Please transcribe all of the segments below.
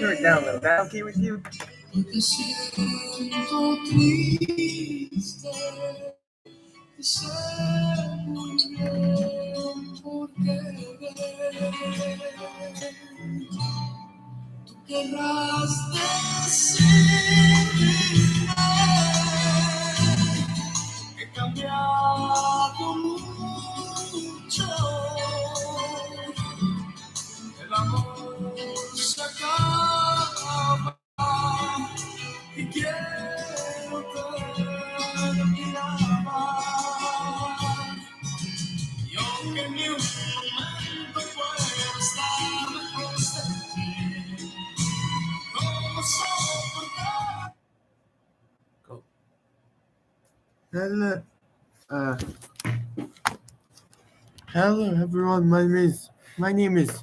Turn it down a little. Is that okay with you? Porque siento triste y sé muy bien por qué tú querrás decirme que he cambiado mucho. El amor se acaba y quiero terminar. Y aunque ni un momento pueda estar lejos de ti, no soportar. Go. Hello, uh, hello everyone. My name is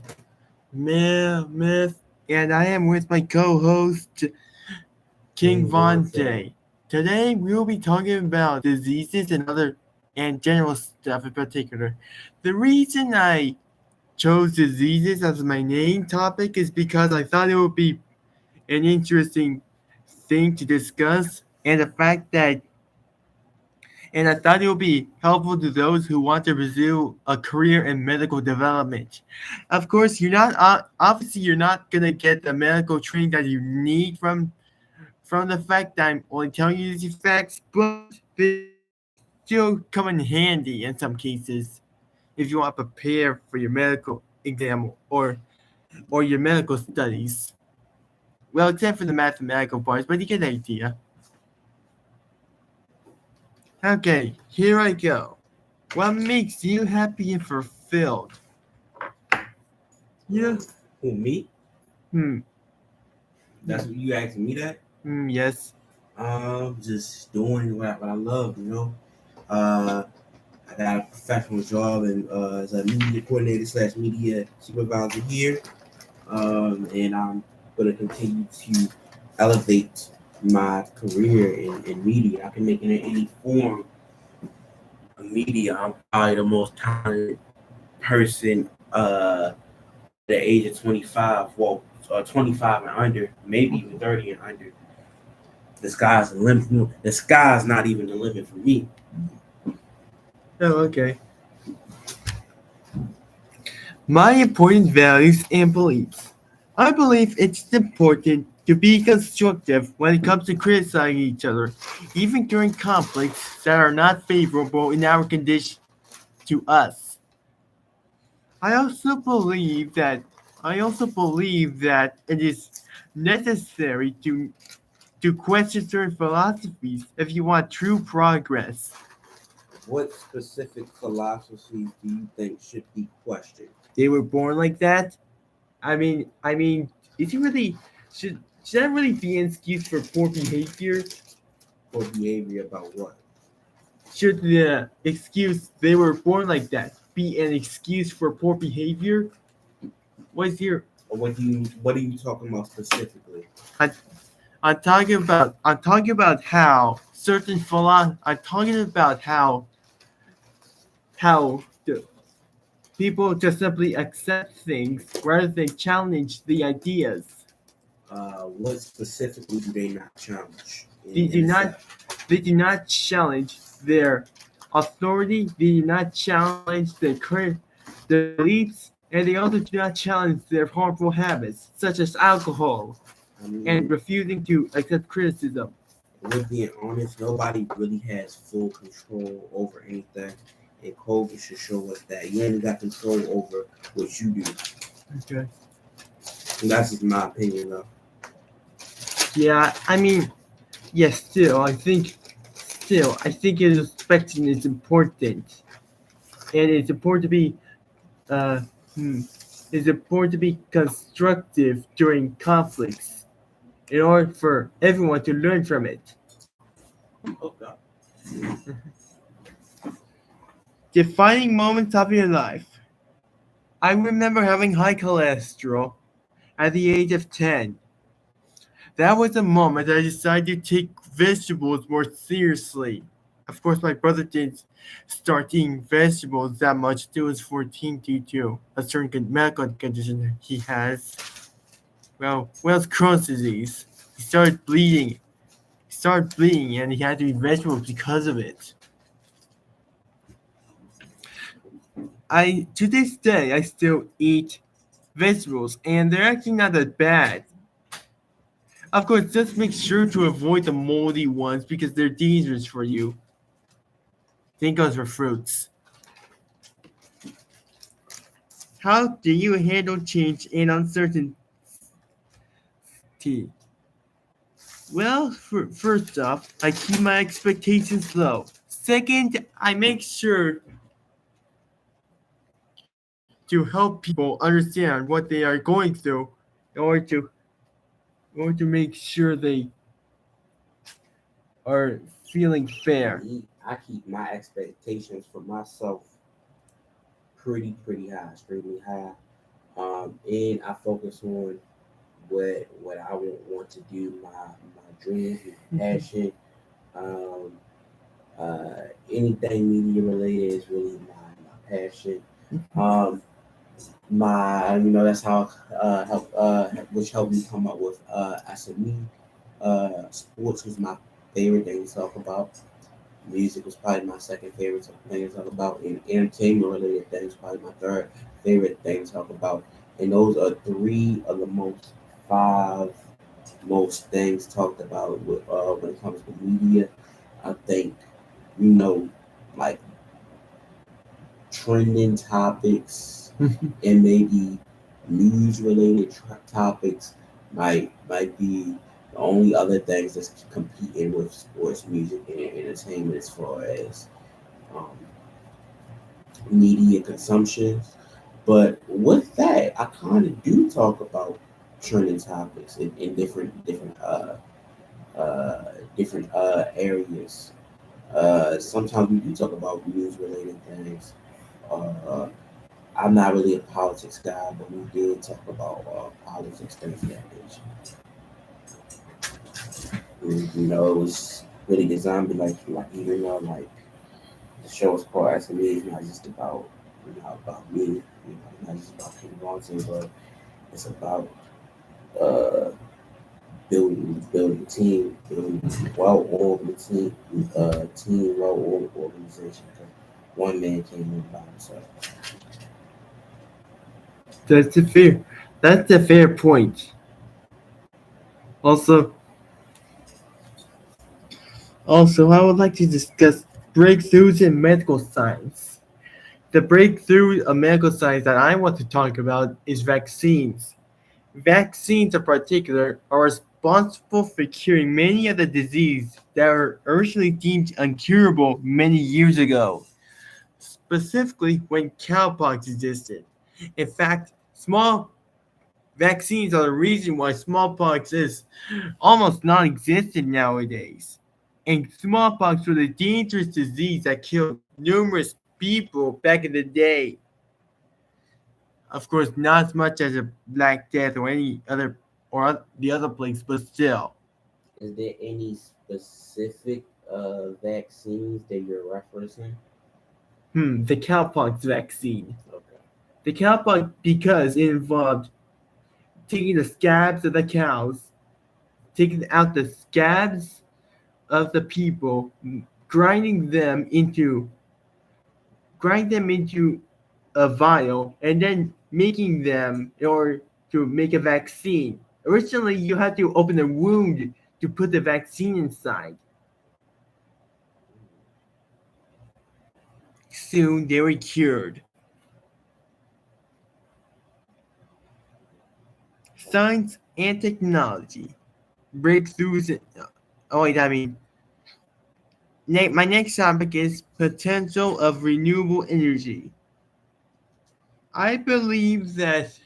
Myth, and I am with my co-host King Vontae. Today we will be talking about diseases and general stuff in particular. The reason I chose diseases as my main topic is because I thought it would be an interesting thing to discuss, and I thought it would be helpful to those who want to pursue a career in medical development. Of course, obviously you're not gonna get the medical training that you need from the fact that I'm only telling you these facts, but they still come in handy in some cases if you want to prepare for your medical exam or your medical studies. Well, except for the mathematical parts, but you get the idea. Okay, here I go. What makes you happy and fulfilled? Yeah. Who, me? Hmm. That's what you asking me that? Yes. Just doing what I love, you know. I got a professional job and as a media coordinator slash media supervisor here. And I'm gonna continue to elevate my career in media. I can make it in any form of media. I'm probably the most talented person the age of 25, 25 and under, maybe even 30 and under. The sky's the limit. The sky's not even the limit for me. Oh, okay. My important values and beliefs. I believe it's important to be constructive when it comes to criticizing each other, even during conflicts that are not favorable in our condition to us. I also believe that it is necessary to question certain philosophies if you want true progress. What specific philosophies do you think should be questioned? They were born like that. I mean, is he really should that really be an excuse for poor behavior? Or behavior about what? Should the excuse they were born like that be an excuse for poor behavior? What's your Or what are you talking about specifically? I, I'm talking about how I'm talking about how the people just simply accept things rather than challenge the ideas. What specifically do they not challenge? They do not they do not challenge their authority, they do not challenge their beliefs, and they also do not challenge their harmful habits, such as alcohol, I mean, and refusing to accept criticism. we're being honest, nobody really has full control over anything. And COVID should show us that you only got control over what you do. Okay. And that's just my opinion, though. Yeah, I mean, yes, I think inspection is important. And it's important to be uh hmm, it's important to be constructive during conflicts in order for everyone to learn from it. Oh, God. Defining moments of your life. I remember having high cholesterol at the age of 10. That was the moment I decided to take vegetables more seriously. Of course, my brother didn't start eating vegetables that much till he was 14 due to a certain medical condition he has. well, it's Crohn's disease. He started bleeding. And he had to eat vegetables because of it. To this day I still eat vegetables, and they're actually not that bad. Of course, just make sure to avoid the moldy ones because they're dangerous for you. Same goes for fruits. How do you handle change and uncertainty? Well, first off, I keep my expectations low. Second, I make sure to help people understand what they are going through in order to, make sure they are feeling fair. I keep my expectations for myself pretty high, extremely high. And I focus on what I want to do, my dreams, my passion. Um, Anything media related is really my passion. Um, that's how which helped me come up with as a me. Sports was my favorite thing to talk about. Music was probably my second favorite thing to talk about, and entertainment related things probably my third favorite thing to talk about. And those are three of the five most things talked about when it comes to media. I think you know, like trending topics and maybe news related topics might be the only other things that's competing with sports, music, and entertainment as far as um, media consumption. But with that, I kind of do talk about trending topics in different areas. Sometimes we do talk about news related things. Uh, I'm not really a politics guy, but we did talk about politics, things of that nature. It was really designed to like even though like the show is called SME, it's not just about about me, not just about King Bronson, but it's about uh, building a team, building well organized team well organization. Because one man can't do it by himself. That's a fair. That's a fair point. Also, I would like to discuss breakthroughs in medical science. The breakthrough of medical science that I want to talk about is vaccines. Vaccines, in particular, are responsible for curing many of the diseases that were originally deemed incurable many years ago, specifically when cowpox existed. In fact, small vaccines are the reason why smallpox is almost non-existent nowadays. And smallpox was a dangerous disease that killed numerous people back in the day. Of course, not as much as a Black Death or any other or the other plagues, but still. Is there any specific vaccines that you're referencing? The cowpox vaccine. Okay. The cowpox because it involved taking the scabs of the cows, taking out the scabs of the people, grinding them into a vial, and then making them in order to make a vaccine. Originally, you had to open a wound to put the vaccine inside. Soon, they were cured. Science and technology. Breakthroughs. Oh, wait, my next topic is potential of renewable energy. I believe that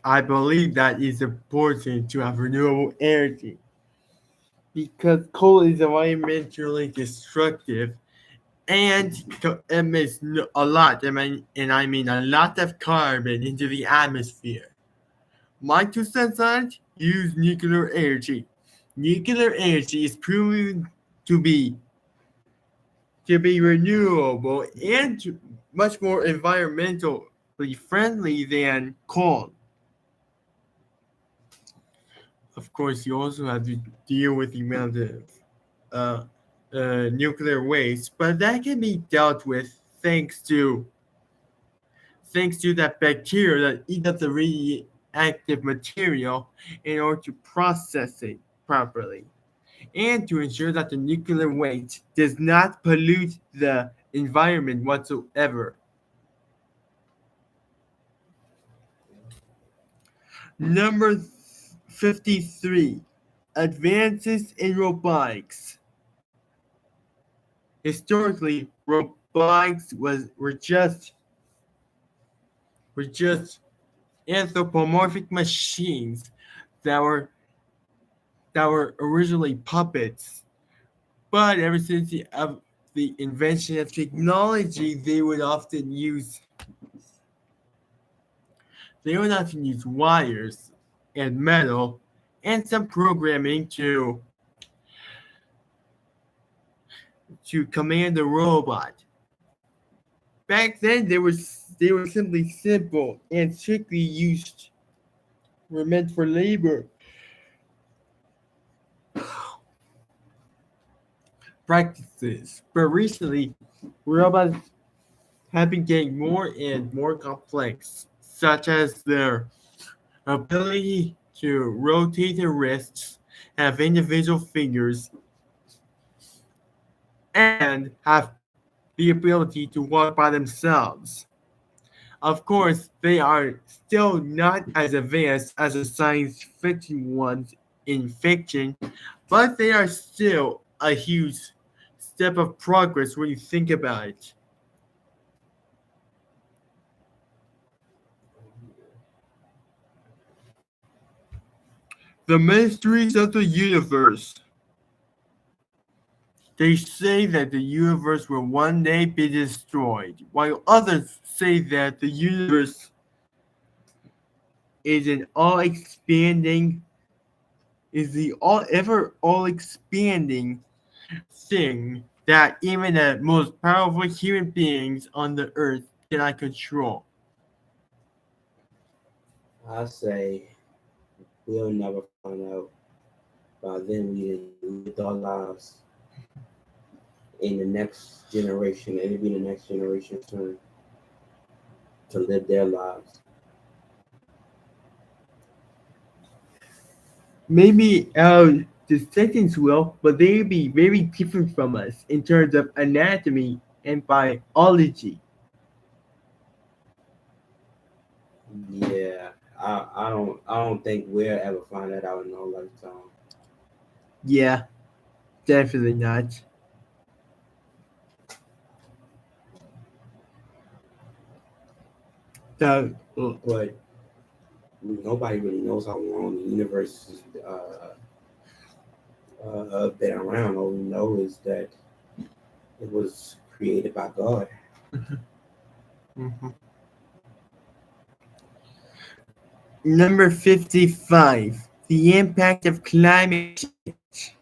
it's important to have renewable energy because coal is environmentally destructive and emits a lot, I mean a lot of carbon into the atmosphere. My 2 cents on it: use nuclear energy. Nuclear energy is proven to to be renewable and much more environmentally friendly than coal. Of course, you also have to deal with the amount of uh, nuclear waste, but that can be dealt with thanks to that bacteria that eat up the radioactive material in order to process it properly, and to ensure that the nuclear waste does not pollute the environment whatsoever. Number 53. Advances in robotics. Historically, robotics were just anthropomorphic machines that were originally puppets. But ever since the invention of technology, they would often use wires and metal and some programming to command the robot. Back then, they were simply simple and strictly used were meant for labor practices. But recently, robots have been getting more and more complex, such as their ability to rotate their wrists, have individual fingers, and have the ability to walk by themselves. Of course, they are still not as advanced as the science fiction ones in fiction, but they are still a huge step of progress when you think about it. The mysteries of the universe. They say that the universe will one day be destroyed, while others say that the universe is an all expanding is the all expanding thing that even the most powerful human beings on the earth cannot control. I say we'll never find out. By then, we lived our lives in the next generation, and it'll be the next generation's turn to live their lives. Maybe our descendants will, but they'll be very different from us in terms of anatomy and biology. Yeah, I don't think we'll ever find that out in our lifetime. Yeah, definitely not. So, But nobody really knows how long the universe has been around. All we know is that it was created by God. mhm. Number 55. The impact of climate change.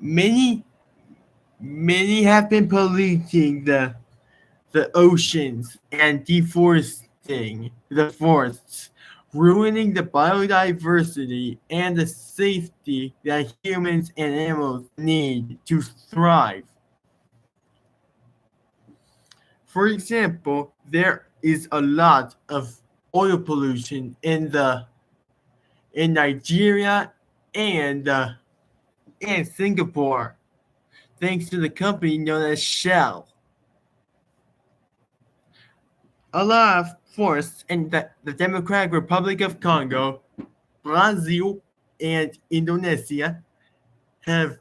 Many, many have been polluting the oceans and deforesting the forests, ruining the biodiversity and the safety that humans and animals need to thrive. For example, there is a lot of oil pollution in Nigeria and and Singapore, thanks to the company known as Shell. A lot of forests in the Democratic Republic of Congo, Brazil, and Indonesia have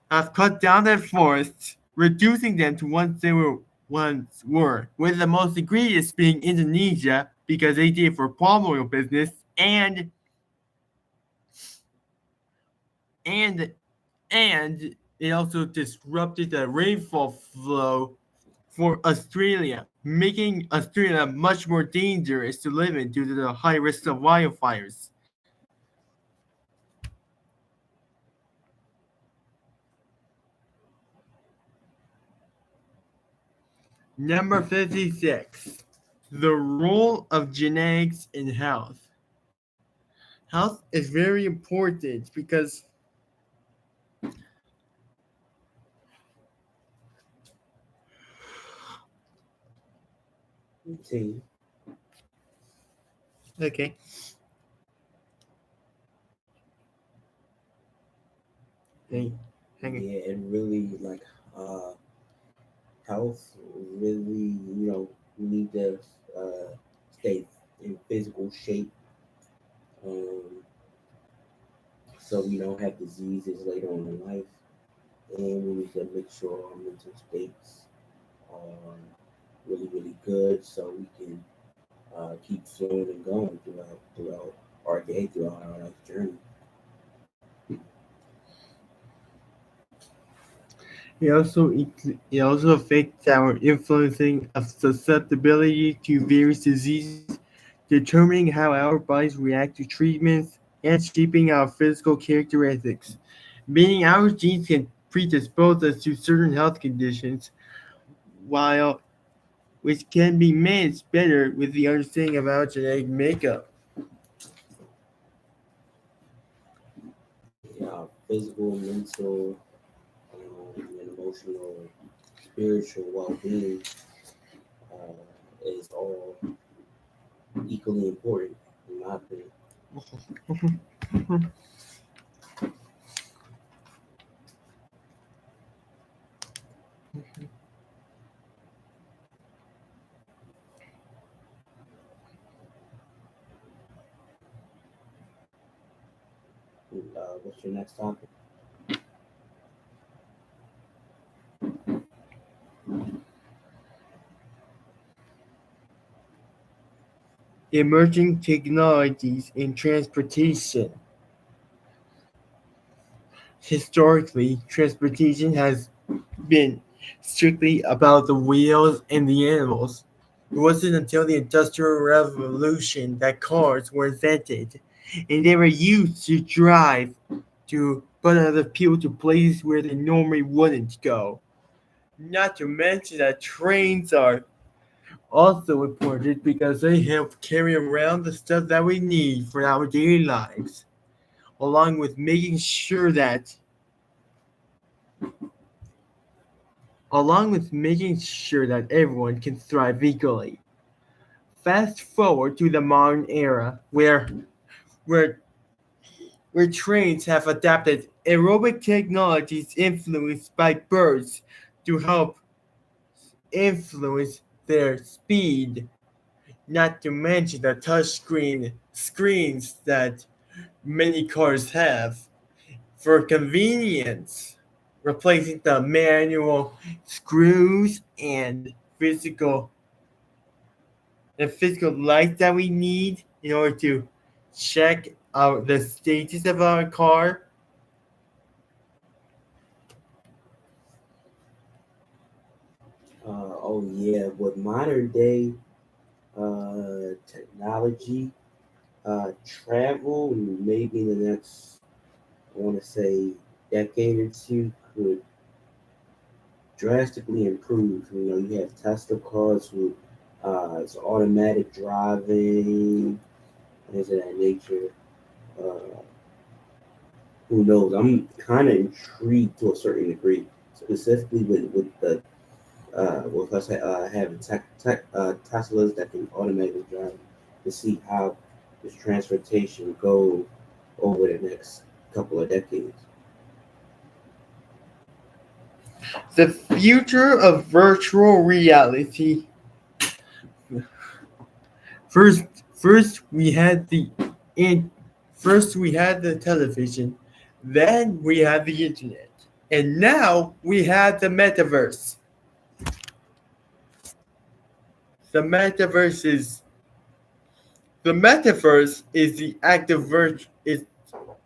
have cut down their forests, reducing them to what they once were, with the most egregious being Indonesia because they did for palm oil business and and it also disrupted the rainfall flow for Australia, making Australia much more dangerous to live in due to the high risk of wildfires. Number 56. The role of genetics in health. Health is very important because Team. okay. Hang, hang Yeah, and really like health. Really, we need to stay in physical shape, um, so we don't have diseases later on in life, and we need to make sure our mental states are really, really good, so we can keep flowing and going throughout our day, throughout our life journey. it also affects our influencing of susceptibility to various diseases, determining how our bodies react to treatments, and shaping our physical characteristics. Meaning our genes can predispose us to certain health conditions, while which can be managed better with the understanding of our genetic makeup. Yeah, physical, mental, and emotional, spiritual well-being is all equally important, in my opinion. What's your next topic? Emerging technologies in transportation. Historically, transportation has been strictly about the wheels and the animals. It wasn't until the Industrial Revolution that cars were invented, and they were used to drive to put other people to places where they normally wouldn't go. Not to mention that trains are also important because they help carry around the stuff that we need for our daily lives, along with making sure that everyone can thrive equally. Fast forward to the modern era where where trains have adapted aerobic technologies influenced by birds to help influence their speed, not to mention the touchscreen screens that many cars have for convenience, replacing the manual screws and physical lights that we need in order to check out the status of our car. Oh yeah, with modern day technology, travel maybe in the next, I want to say, decade or two could drastically improve. You have Tesla cars with it's automatic driving, things of that nature. Uh, who knows? I'm kind of intrigued to a certain degree, specifically with the with us having Teslas that can automatically drive, to see how this transportation go over the next couple of decades. The future of virtual reality. First, first we had the in, first we had the television, then we had the internet, and now we have the metaverse. The metaverse is the metaverse is the active is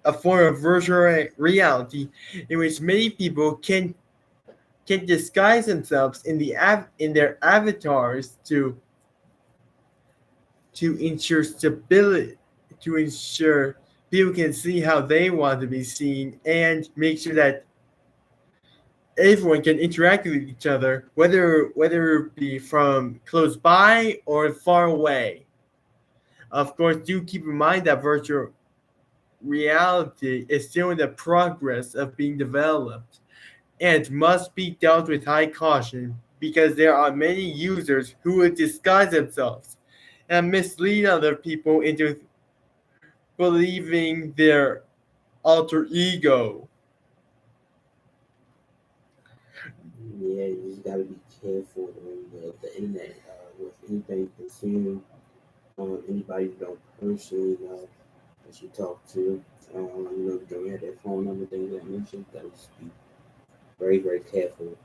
a form of virtual reality in which many people can disguise themselves in their avatars to ensure stability, to ensure people can see how they want to be seen, and make sure that everyone can interact with each other, whether it be from close by or far away. Of course, do keep in mind that virtual reality is still in the progress of being developed and must be dealt with high caution because there are many users who would disguise themselves and mislead other people into believing their alter ego. Yeah, you just gotta be careful on the internet with anything you consume. Anybody you don't personally know that you talk to. You don't have their phone number, things like that nature. You gotta just be very, very careful,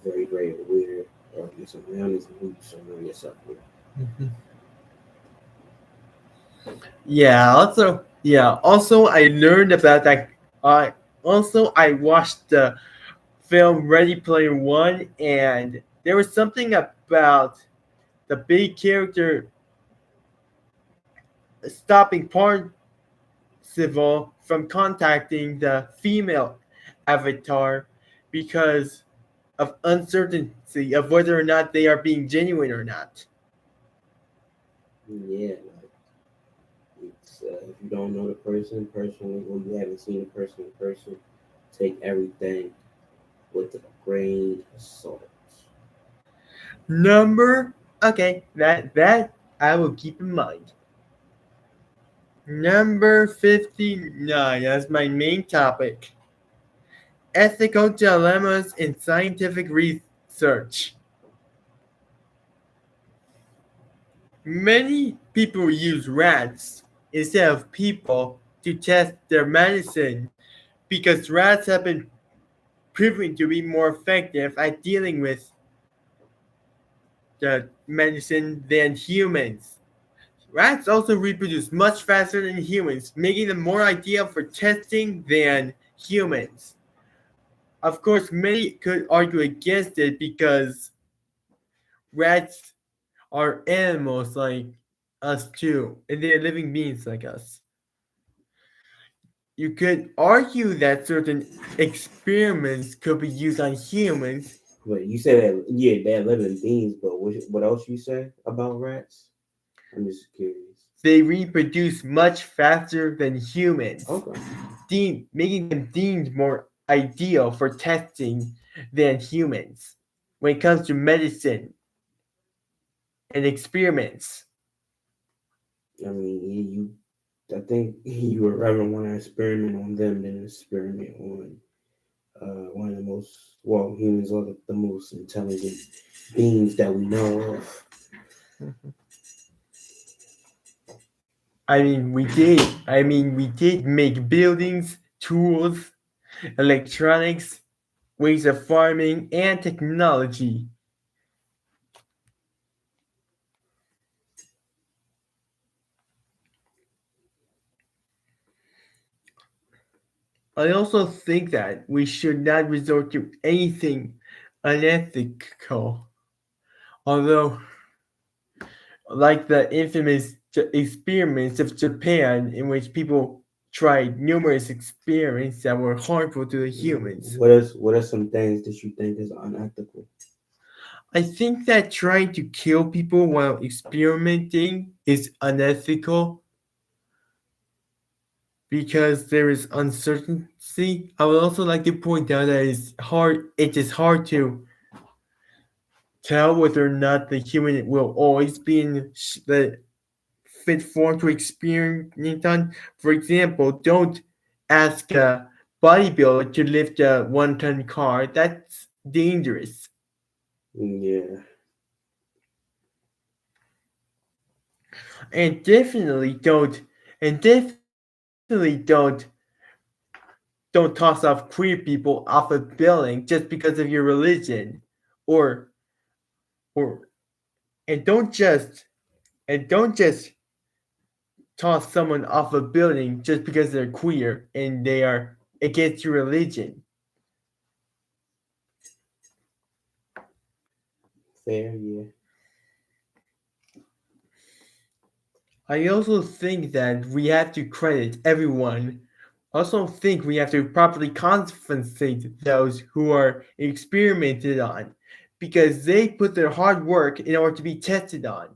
very, very aware of your surroundings and who you surround yourself with. Also I learned about that. I watched the film Ready Player One, and there was something about the big character stopping Parzival from contacting the female avatar because of uncertainty of whether or not they are being genuine or not. Yeah, like if you don't know the person personally, or you haven't seen the person in person, take everything with a grain of salt. Number okay, that I will keep in mind. Number 59 as my main topic. Ethical dilemmas in scientific research. Many people use rats instead of people to test their medicine because rats have been proven to be more effective at dealing with the medicine than humans. Rats also reproduce much faster than humans, making them more ideal for testing than humans. Of course, many could argue against it because rats are animals like us too, and they're living beings like us. You could argue that certain experiments could be used on humans. But you said that, yeah, they're living beings, but what else you say about rats? I'm just curious. They reproduce much faster than humans, Okay. making them deemed more ideal for testing than humans when it comes to medicine and experiments. I mean, I think you would rather want to experiment on them than experiment on one of the most, well, humans are the most intelligent beings that we know of. We did make buildings, tools, electronics, ways of farming, and technology. I also think that we should not resort to anything unethical. Although, like the infamous experiments of Japan, in which people tried numerous experiments that were harmful to the humans. What are some things that you think is unethical? I think that trying to kill people while experimenting is unethical because there is uncertainty. I would also like to point out that it is hard to tell whether or not the human will always be in the fit form to experiment on. For example, don't ask a bodybuilder to lift a 1-ton car. That's dangerous. Yeah. And definitely don't toss off queer people off a building just because of your religion. Or or and don't just toss someone off a building just because they're queer and they are against your religion. Fair, yeah. I also think that we have to credit everyone Also think we have to properly compensate those who are experimented on because they put their hard work in order to be tested on.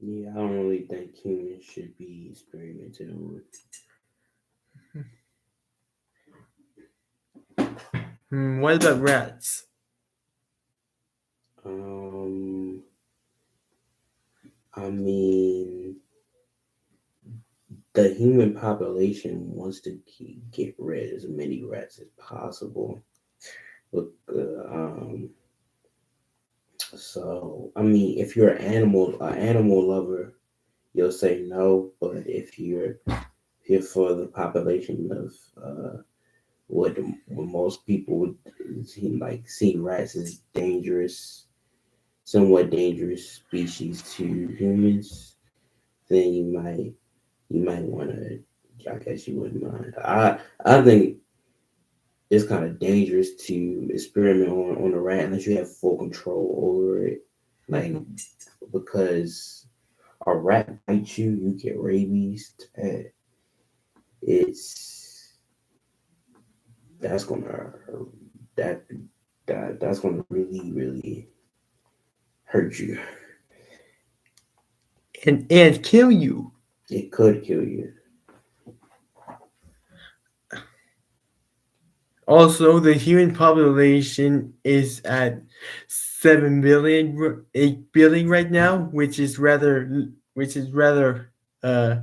Yeah, I don't really think humans should be experimented on. What about rats? Um, I mean, the human population wants to get rid of as many rats as possible. Look, so I mean, if you're an animal lover, you'll say no. But if you're here for the population of what most people would seem like see rats as dangerous, somewhat dangerous species to humans, then you might want to. I guess you wouldn't mind. I think it's kind of dangerous to experiment on a rat unless you have full control over it. Like because a rat bites you, you get rabies. It's that's gonna that that's gonna really hurt you. And kill you. It could kill you. Also, the human population is at 7 billion, 8 billion right now, which is rather uh,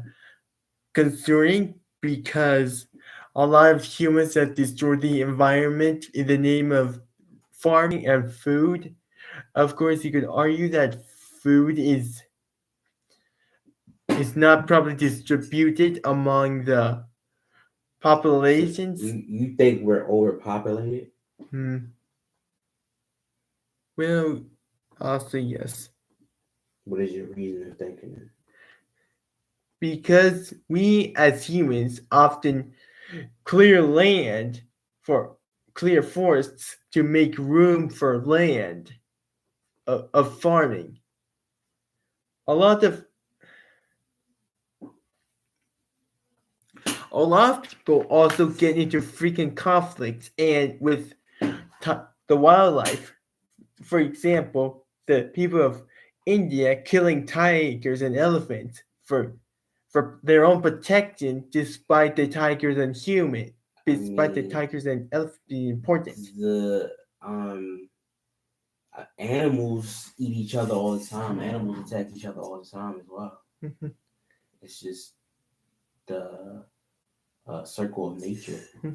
concerning because a lot of humans have destroyed the environment in the name of farming and food. Of course, you could argue that food is not properly distributed among the So populations. you think we're overpopulated? Hmm. Well, I'll say yes. What is your reason of thinking that? Because we as humans often clear land for clear forests to make room for land of farming. A lot of a lot of people also get into freaking conflicts and with the wildlife. For example, the people of India killing tigers and elephants for their own protection, despite the tigers and human, I despite the mean, tigers and elephants being important. the animals eat each other all the time. Animals attack each other all the time as well. It's just the circle of nature. I'll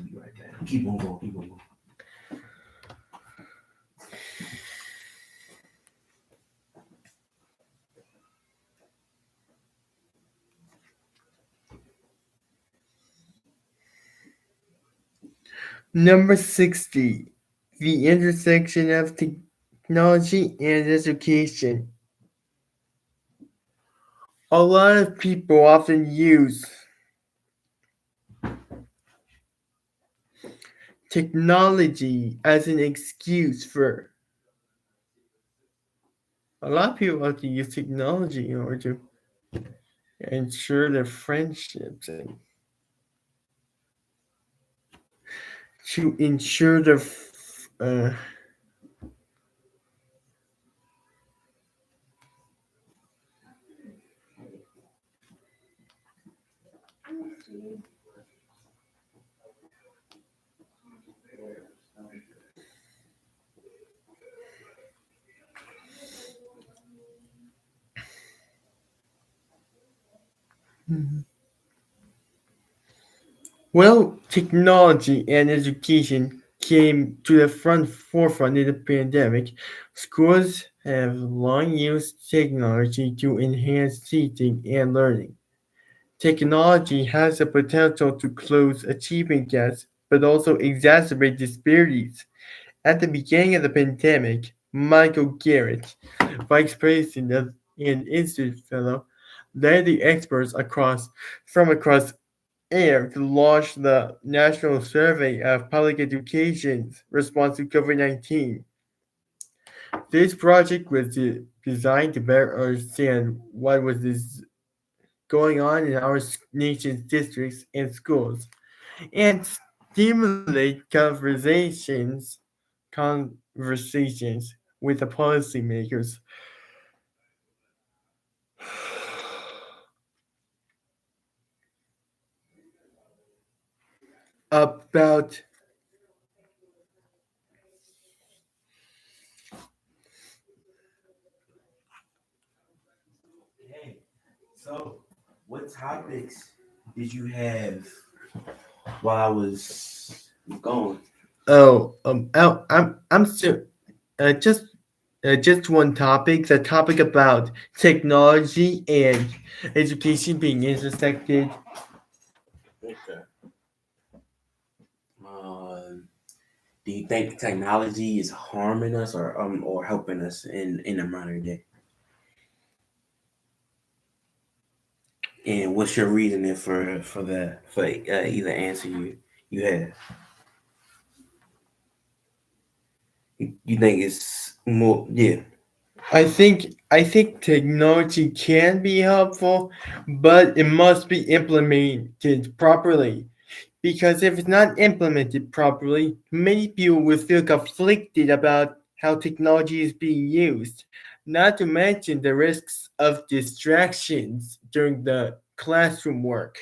be right back. Keep on going. Keep on going. Number 60, the intersection of technology and education. A lot of people often use technology as an excuse for a lot of people often use technology in order to ensure their friendships and to ensure their well, technology and education came to the forefront in the pandemic. Schools have long used technology to enhance teaching and learning. Technology has the potential to close achievement gaps, but also exacerbate disparities. At the beginning of the pandemic, Michael Garrett, Vice President and Institute Fellow, led the experts across AIR to launch the National Survey of Public Education's response to COVID-19. This project was designed to better understand what was this going on in our nation's districts and schools, and stimulate conversations with the policymakers about Hey, so what topics did you have while I was gone? I'm still just just one topic, the topic about technology and education being intersected. Okay. Um, do you think technology is harming us or helping us in the modern day? And what's your reasoning for either answer you have? You think it's more? Yeah. I think technology can be helpful, but it must be implemented properly. Because if it's not implemented properly, many people will feel conflicted about how technology is being used. Not to mention the risks of distractions during the classroom work.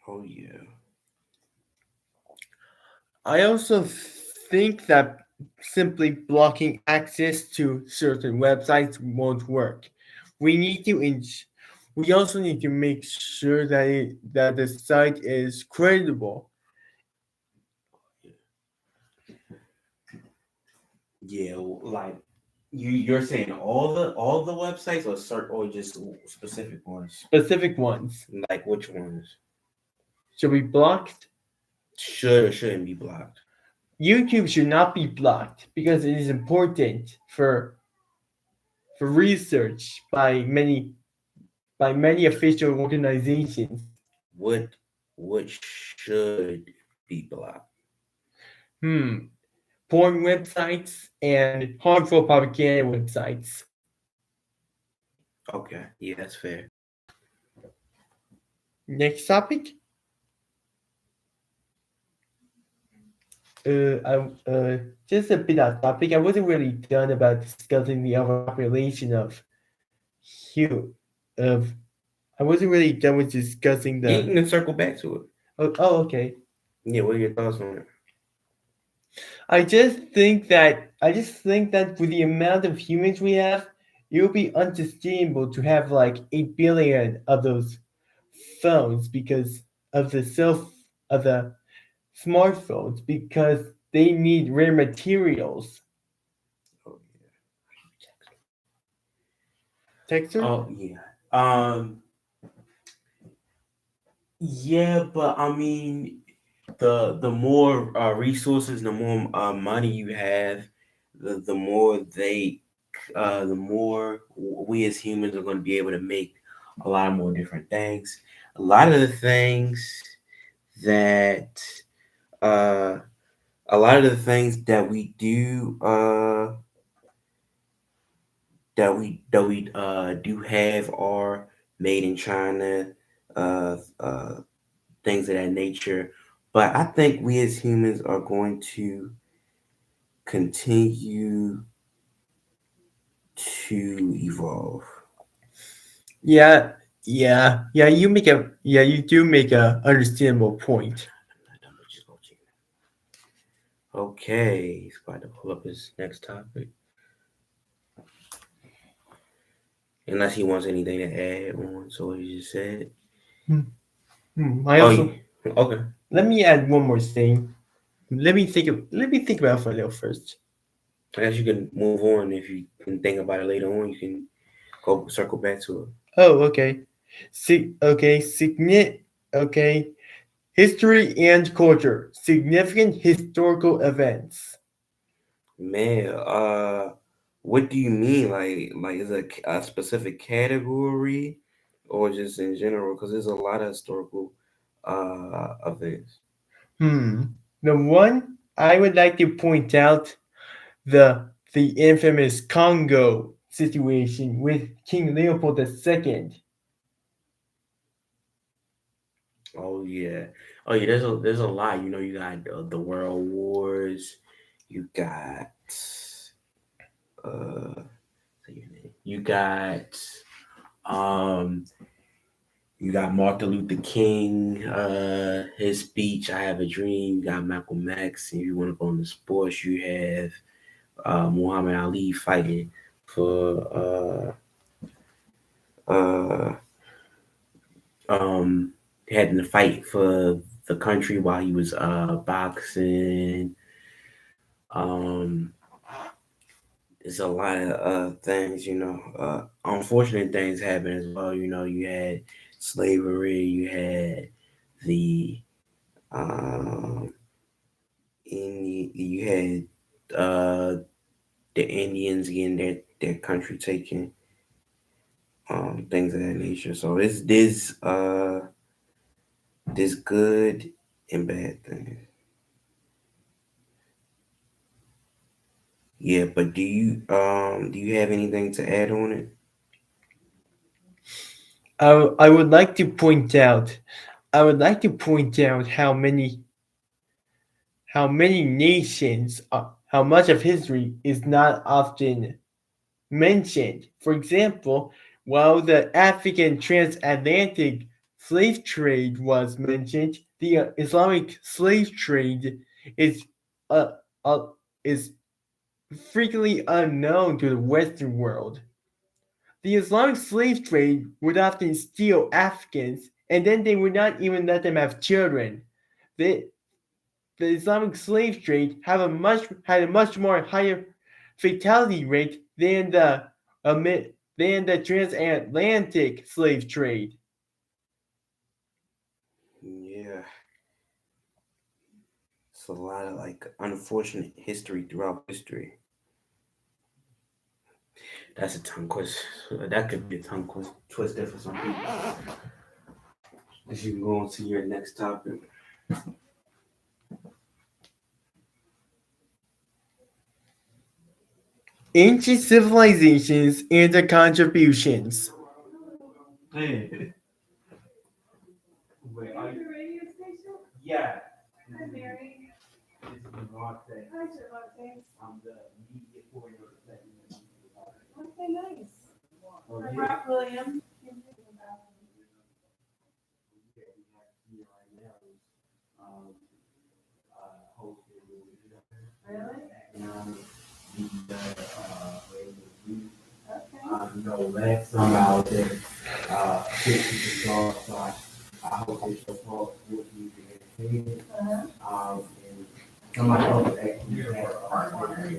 Oh yeah. I also think that simply blocking access to certain websites won't work. We need to we also need to make sure that the site is credible. Yeah. Like you're saying all the websites or just specific ones? Specific ones Like which ones should be blocked. should or shouldn't be blocked? YouTube should not be blocked because it is important for research by many official organizations. What should be blocked? Hmm. Porn websites and harmful propaganda websites. Okay. Yeah, that's fair. Next topic. Just a bit off topic. I wasn't really done about discussing the overpopulation of hu of. I wasn't really done with discussing You the. can circle back to it. Oh, okay. Yeah. What are your thoughts on it? I just think that with the amount of humans we have, it would be unsustainable to have like 8 billion of those phones because of the smartphones because they need rare materials. Oh Texture? Oh yeah. Um. Yeah, but I mean, the more resources, the more money you have, the more the more we as humans are going to be able to make a lot more different things. A lot of the things that uh, a lot of the things that we do do have are made in China. Things of that nature. But I think we as humans are going to continue to evolve. Yeah, yeah. You do make a understandable point. Okay, he's about to pull up his next topic. Unless he wants anything to add on to what he just said. I Oh, also yeah. Okay. let me add one more thing. Let me think about it for a little first. I guess you can move on if you can think about it later on. You can go circle back to it. Oh, okay. Okay. History and culture. Significant historical events. Man, what do you mean? Like is a specific category or just in general? Because there's a lot of historical events. Hmm. The one. I would like to point out the infamous Congo situation with King Leopold II. Oh yeah, oh yeah. There's a lot. You got the world wars. You got uh, you got um, you got Martin Luther King. His speech, "I Have a Dream." You got Malcolm X. If you want to go into sports, you have Muhammad Ali fighting for uh, um, having to fight for the country while he was boxing. Um, there's a lot of things. Unfortunate things happen as well. You had slavery, you had the um, you had the Indians getting their country taken, things of that nature. So it's this good and bad things. Yeah, but do you have anything to add on it? I would like to point out how many nations, how much of history is not often mentioned. For example, while the African transatlantic slave trade was mentioned, the Islamic slave trade is uh, uh, is frequently unknown to the Western world. The Islamic slave trade would often steal Africans, and then they would not even let them have children. The, the Islamic slave trade had a much more higher fatality rate than the transatlantic slave trade. Yeah, it's a lot of like unfortunate history throughout history. That's a tongue twist. That could be a tongue twister for some people. As you can go on to your next topic. Ancient civilizations and their contributions. Hey, wait, are you? Yeah. Hi, Mary. This is Devontae. Hi, Javante. I'm the media coordinator. Okay, nice. Oh, I yeah. brought William. Yeah, we have here right now is hosted Really? and the radio. Okay. Last time I was there, 50 stars, so I hope they support what you did. And somebody else actually had a partner.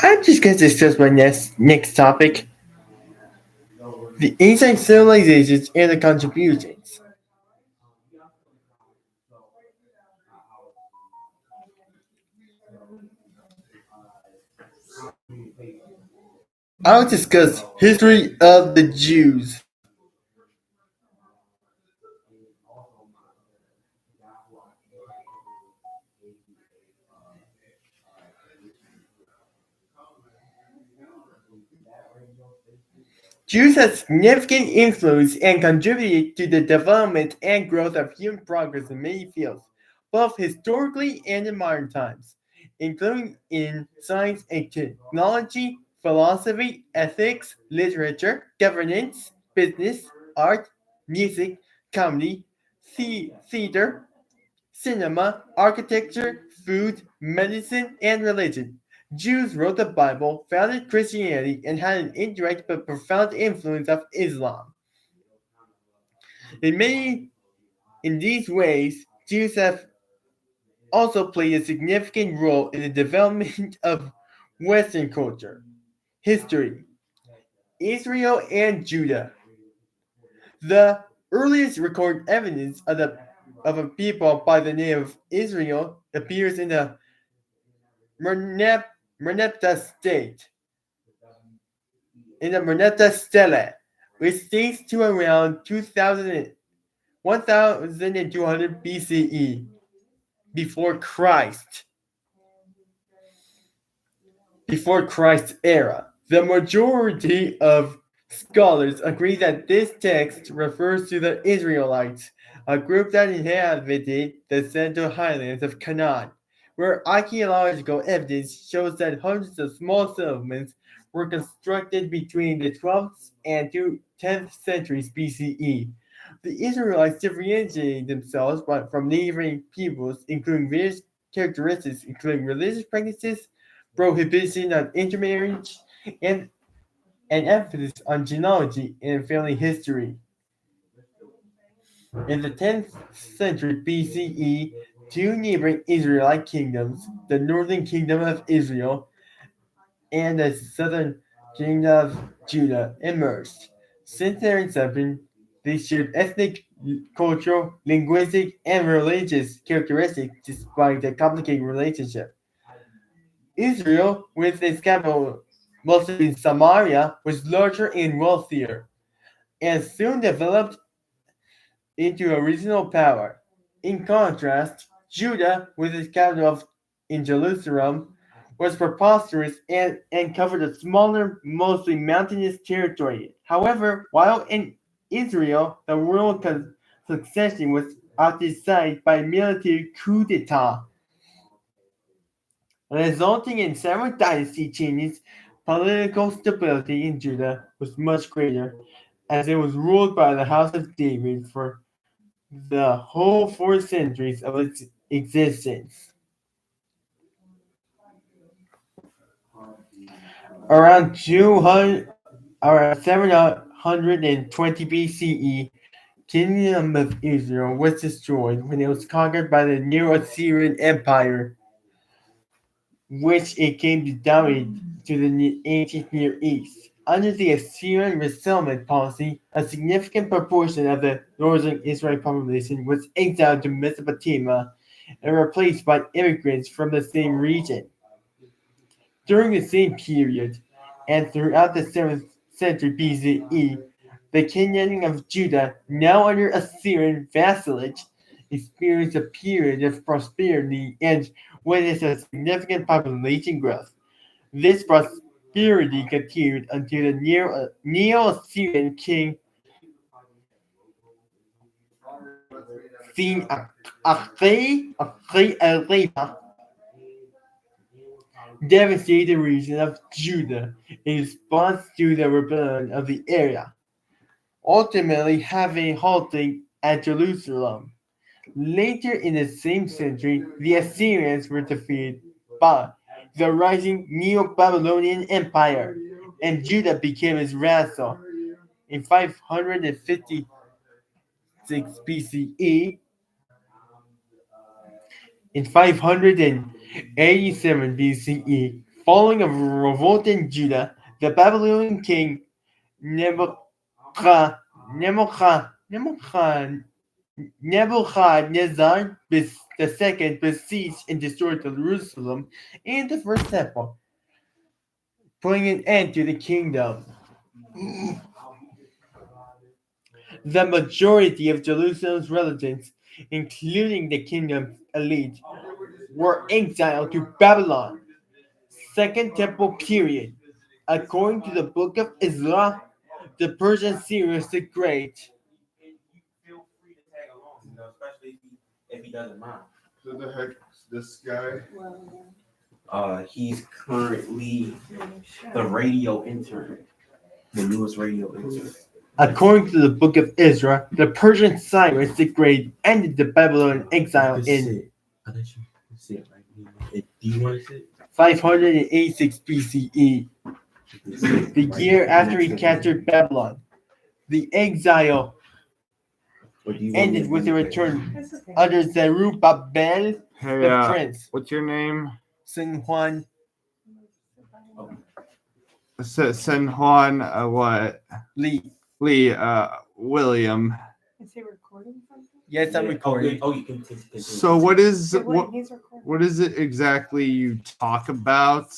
I'm just going to discuss my next topic: the ancient civilizations and their contributions. I'll discuss history of the Jews. Jews had significant influence and contributed to the development and growth of human progress in many fields, both historically and in modern times, including in science and technology, philosophy, ethics, literature, governance, business, art, music, comedy, theater, cinema, architecture, food, medicine, and religion. Jews wrote the Bible, founded Christianity, and had an indirect but profound influence of Islam. In many in these ways, Jews have also played a significant role in the development of Western culture. History: Israel and Judah. The earliest recorded evidence of a people by the name of Israel appears in the Merneptah state in the Moneta Stele, which dates to around 1200 BCE, before Christ. Before Christ's era. The majority of scholars agree that this text refers to the Israelites, a group that inhabited the central highlands of Canaan, where archaeological evidence shows that hundreds of small settlements were constructed between the 12th and 10th centuries BCE. The Israelites differentiated themselves from neighboring peoples, including various characteristics, including religious practices, prohibition of intermarriage, and an emphasis on genealogy and family history. In the 10th century BCE, two neighboring Israelite kingdoms, the northern kingdom of Israel and the southern kingdom of Judah, emerged. Since their inception, they shared ethnic, cultural, linguistic, and religious characteristics despite the complicated relationship. Israel, with its capital mostly in Samaria, was larger and wealthier, and soon developed into a regional power. In contrast, Judah, with its capital in Jerusalem, was preposterous and covered a smaller, mostly mountainous territory. However, while in Israel, the royal succession was decided by military coup d'etat, resulting in several dynasty changes. Political stability in Judah was much greater, as it was ruled by the house of David for the whole 4 centuries of its existence. Around 720 BCE, Kingdom of Israel was destroyed when it was conquered by the Neo-Assyrian Empire, which it came to dominate to the ancient Near East. Under the Assyrian resettlement policy, a significant proportion of the northern Israeli population was exiled to Mesopotamia and replaced by immigrants from the same region. During the same period, and throughout the 7th century BCE, the kingdom of Judah, now under Assyrian vassalage, experienced a period of prosperity and witnessed a significant population growth. This prosperity continued until the Neo-Assyrian king Sin-Achai devastated the region of Judah in response to the rebellion of the area, ultimately having halted at Jerusalem. Later in the same century, the Assyrians were defeated by the rising Neo-Babylonian Empire, and Judah became its vassal. In 556 BCE, in 587 BCE, following a revolt in Judah, the Babylonian king Nebuchadnezzar II besieged and destroyed Jerusalem and the First Temple, putting an end to the kingdom. The majority of Jerusalem's residents, including the kingdom's elite, were exiled to Babylon. Second Temple period. According to the Book of Ezra, the Persian Cyrus the Great. Feel free to tag along, especially if he doesn't mind. Who the heck is this guy? He's currently the radio intern, the newest radio intern. According to the Book of Ezra, the Persian Cyrus the Great ended the Babylonian exile in Do you want to sit? 586 BCE, the year after he captured Babylon. The exile ended with a return That's okay. under Zerubbabel Hey, the prince, what's your name? San Juan San Juan, what? Lee. Lee, William. Is he recording something? Yes, I'm recording. Oh, you can continue. So what is Yeah, wait, what he's recording. what is it exactly you talk about?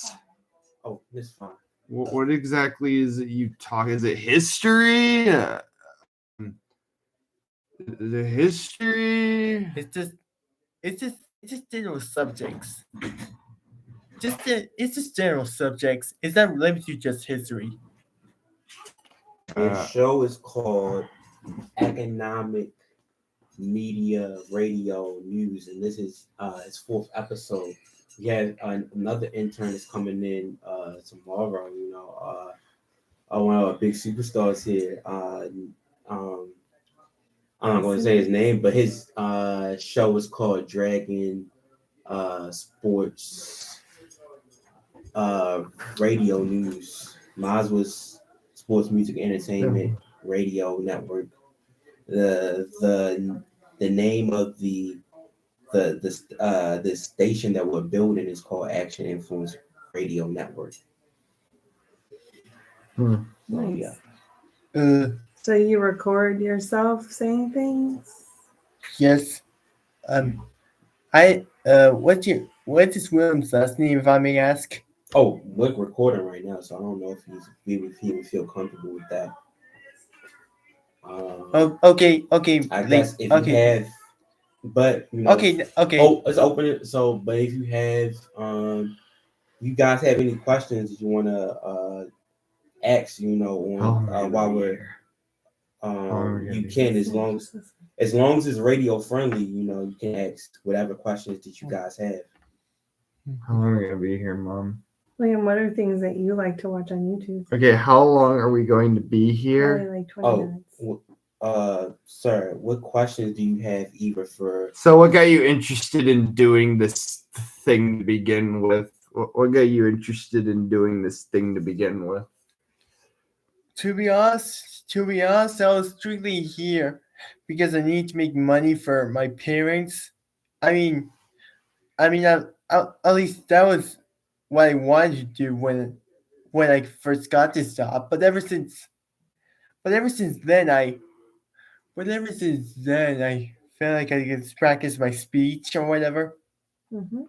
Oh, this fine. What exactly is it you talk? Is it history? The history? It's just general subjects. It's just general subjects. It's not limited to just history. His show is called Economic Media Radio News, and this is his 4th episode. We have another intern that's coming in tomorrow. One of our big superstars here. I'm not going to say his name, but his show is called Dragon Sports Radio News. Maz was Sports Music Entertainment Radio Network. The name of the station that we're building is called Action Influence Radio Network. Hmm. Nice. Uh, So you record yourself saying things? yes. What is William's last name, if I may ask? Oh, we're recording right now, so I don't know if he would feel comfortable with that. Oh, okay. I guess if you have, but Okay. Oh, let's open it. So, but if you have, you guys have any questions that you want to ask, while we're, you can, as long as it's radio friendly, you can ask whatever questions that you guys have. How long are we gonna be here, Mom? William, what are things that you like to watch on YouTube? Okay, how long are we going to be here? Probably like 20 minutes. Sir, what questions do you have either for? So, what got you interested in doing this thing to begin with? What got you interested in doing this thing to begin with? To be honest, I was strictly here because I need to make money for my parents. At least that was what I wanted to do when I first got this job. But ever since then, I felt like I could practice my speech or whatever. Mm-hmm.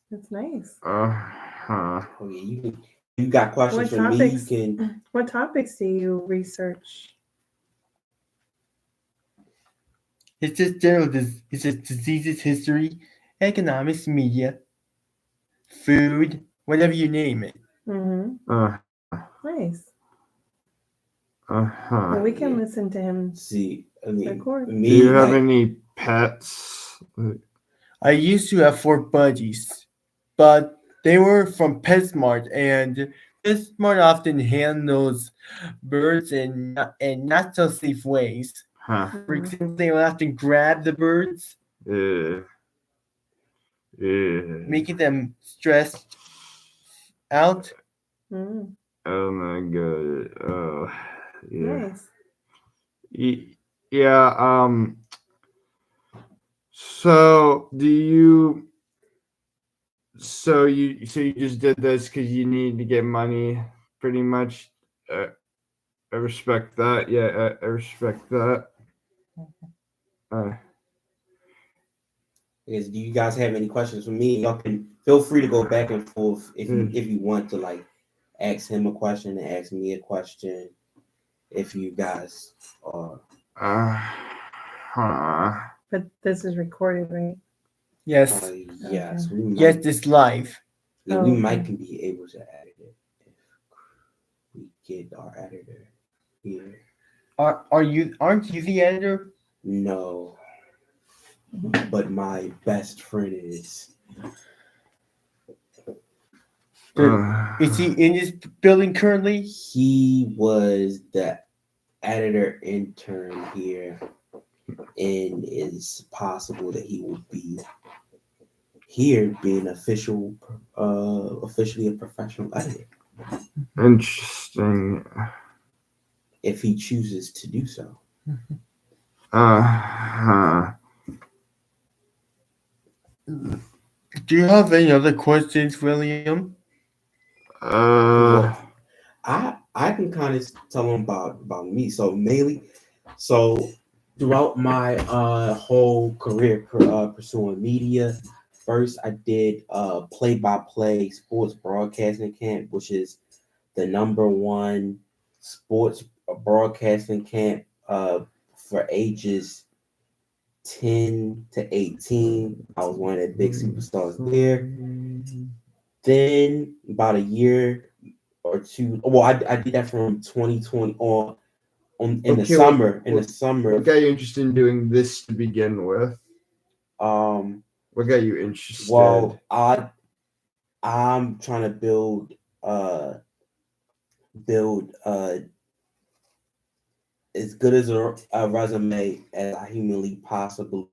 That's nice. Okay, you got questions for me? You can. What topics do you research? It's just general. It's just diseases, history, economics, media, food, whatever you name it. Mm-hmm. Nice. Well, we can listen to him. See, record. Do you have any pets? I used to have 4 budgies, but they were from PetSmart, and PetSmart often handles birds in not so safe ways. For example, they will often grab the birds, making them stressed out. Mm. Oh my god! Oh, yeah. Nice. Yeah. So do you? So you just did this because you need to get money, pretty much. I respect that. Yeah, I respect that. Is do you guys have any questions for me? Y'all can feel free to go back and forth if you want to, like, ask him a question and ask me a question. If you guys are. But this is recorded, right? Yes. Yes. Okay. Yes, it's live. Yeah, we might can be able to edit it if we get our editor here. Aren't you the editor? No, but my best friend is. Is he in this building currently? He was the editor intern here, and it's possible that he will be here being officially a professional editor. Interesting. If he chooses to do so. Do you have any other questions, William? I can kind of tell him about me. So mainly, throughout my whole career pursuing media, first I did play-by-play sports broadcasting camp, which is the #1 sports broadcasting camp for ages 10 to 18. I was one of the big superstars there. Then about a year or two. Well, I did that from 2020 on in the Okay, summer. In the what summer, got you interested in doing this to begin with? What got you interested? well, I'm trying to build as good as a resume as I humanly possibly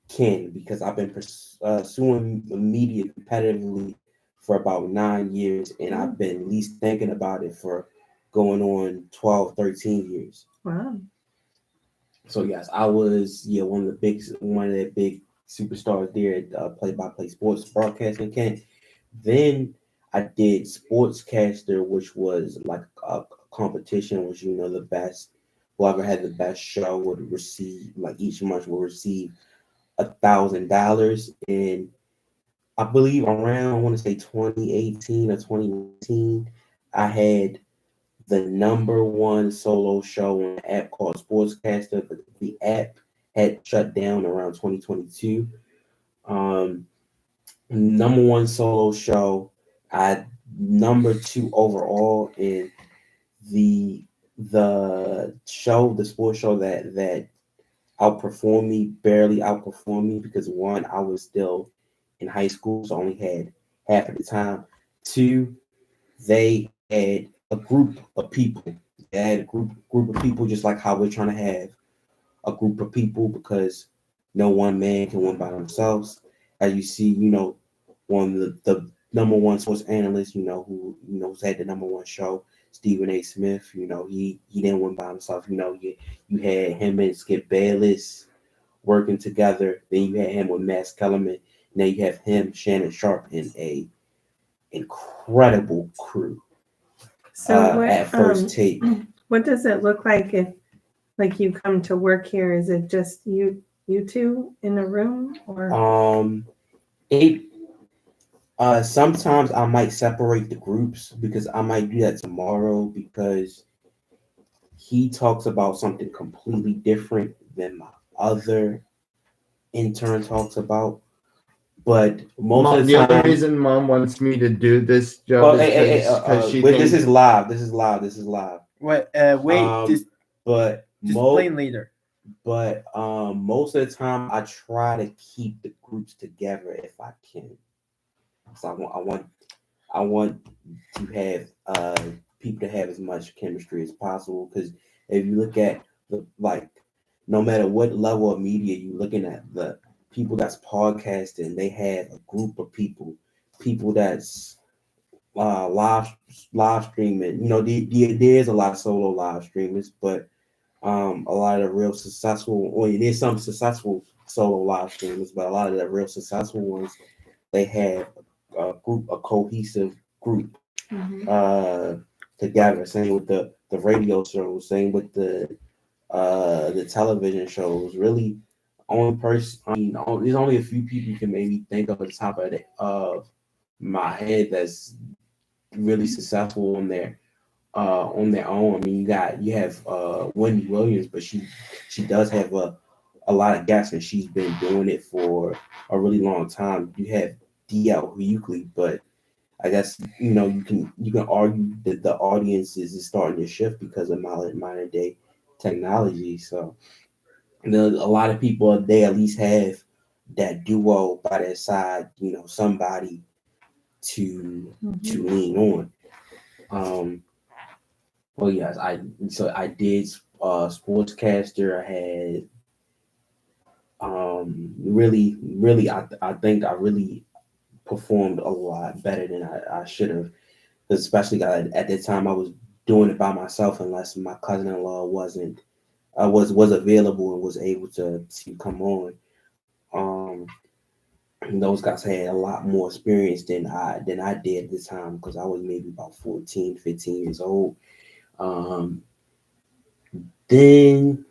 can, because I've been pursuing media competitively for about 9 years, and I've been at least thinking about it for going on 12, 13 years. Wow. So yes, I was one of the big superstars there at play-by-play sports broadcasting camp. Then I did Sportscaster, which was like a competition, which the best, whoever had the best show would receive, like each month will receive $1,000. And I believe around, I want to say 2018 or 2019, I had the #1 solo show on an app called Sportscaster, but the app had shut down around 2022. #1 solo show. I #2 overall in the sports show that barely outperformed me, because one, I was still in high school, so I only had half of the time. Two, they had a group of people. They had a group of people, just like how we're trying to have a group of people, because no one man can win by themselves. As you see, one of the #1 sports analyst, who's had the #1 show, Stephen A. Smith, he didn't win by himself. You had him and Skip Bayless working together. Then you had him with Max Kellerman. Now you have him, Shannon Sharp, and a incredible crew. So At First Take. what does it look like if you come to work here? Is it just you two in a room, or Sometimes I might separate the groups, because I might do that tomorrow, because he talks about something completely different than my other intern talks about. But most of the time, only reason Mom wants me to do this job is because she thinks this is live. Wait, just But explain later. But most of the time, I try to keep the groups together if I can. So I want to have people to have as much chemistry as possible, because if you look at no matter what level of media you're looking at, the people that's podcasting, they have a group of people that's live streaming. There's a lot of solo live streamers, but a lot of the real successful, there's some successful solo live streamers, but a lot of the real successful ones, they have a cohesive group together. Same with the radio shows, same with the television shows. Really, there's only a few people you can maybe think of at the top of my head that's really successful on their own. I mean, you have Wendy Williams, but she does have a lot of guests, and she's been doing it for a really long time. You have DL Hughley, but I guess you can argue that the audience is starting to shift because of modern day technology. So a lot of people, they at least have that duo by their side, somebody to lean on. Well, yes, I did Sportscaster. I had really I think I really performed a lot better than I should have, especially at the time I was doing it by myself, unless my cousin-in-law was available and was able to come on. Those guys had a lot more experience than I did at the time, because I was maybe about 14, 15 years old. Then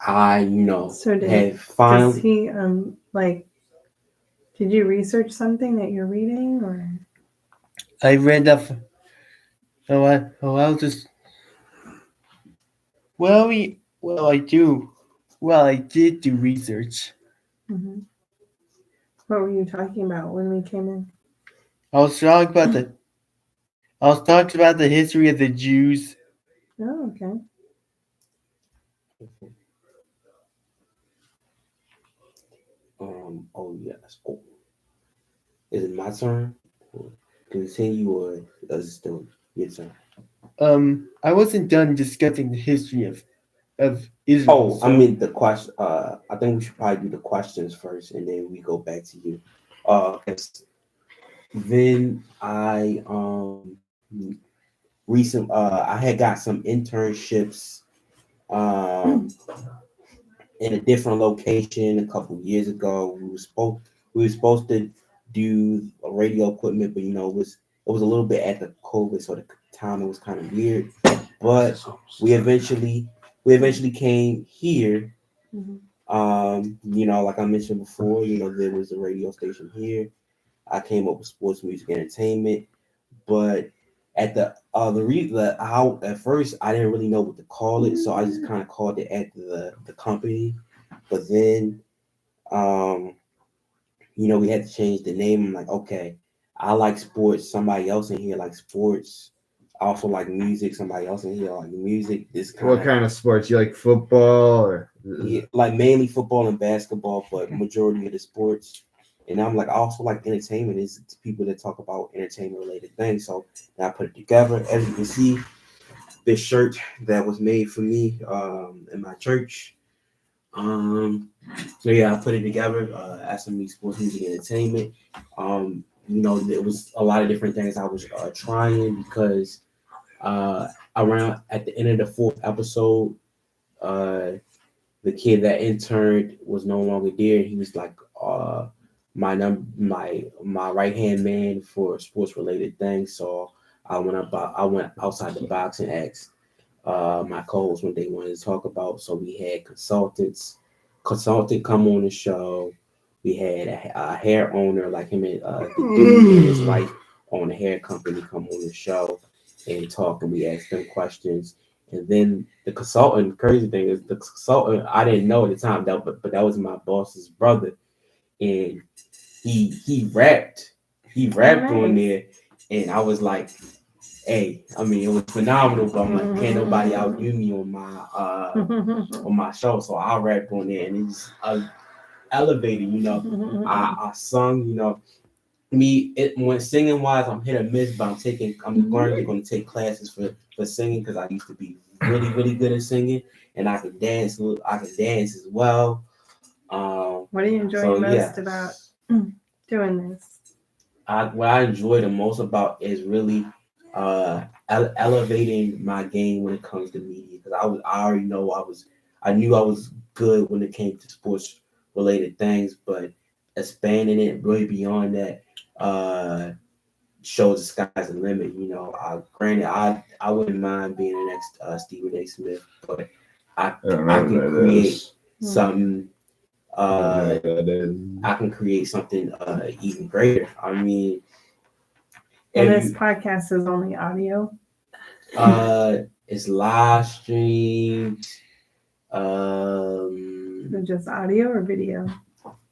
I, So have finally. does he did you research something that you're reading, or? I read up. I'll just. I did do research. Mhm. What were you talking about when we came in? I was talking about the. I was talking about the history of the Jews. Oh, okay. Oh yes. Oh, is it my turn? Continue or is it still your turn? I wasn't done discussing the history of Israel. Oh, I mean the question. I think we should probably do the questions first, and then we go back to you. 'Cause then I had got some internships in a different location a couple years ago. We were supposed to do a radio equipment, but it was a little bit at the COVID, so the timing was kind of weird. But we eventually came here. Mhm. Like I mentioned before, there was a radio station here. I came up with sports, music, entertainment, but at how at first I didn't really know what to call it, so I just kind of called it at the company. But then, we had to change the name. I'm like, okay, I like sports. Somebody else in here likes sports. I also like music. Somebody else in here like music. This What kind of sports? You like football or? yeah, like mainly football and basketball, but majority of the sports. And I'm like, I also like entertainment. Is people that talk about entertainment related things. So I put it together. As you can see, this shirt that was made for me in my church. So yeah, I put it together. SME Sports Music Entertainment. There was a lot of different things I was trying because around at the end of the fourth episode, the kid that interned was no longer there. He was like my right hand man for sports related things. So I went outside the box and asked my co-hosts what they wanted to talk about. So we had consultant come on the show. We had a hair owner like him and the dude and his wife own a hair company come on the show and talk, and we asked them questions. And then the consultant, crazy thing is the consultant, I didn't know at the time but that was my boss's brother, and he rapped on there, and I was like, hey, I mean, it was phenomenal, but I'm like, can't nobody outdo me on my show, so I rapped on there, and it's elevated, I sung, when singing wise, I'm hit or miss, but I'm going to take classes for singing because I used to be really, really good at singing, and I can dance as well. What do you enjoy most about doing this? What I enjoy the most about is really elevating my game when it comes to media, because I already know I knew I was good when it came to sports related things, but expanding it really beyond that shows the sky's the limit. Granted, I wouldn't mind being the next Stephen A. Smith, but I can create something. I can create something even greater. I mean, and this podcast is only audio. It's live streamed. Just audio or video?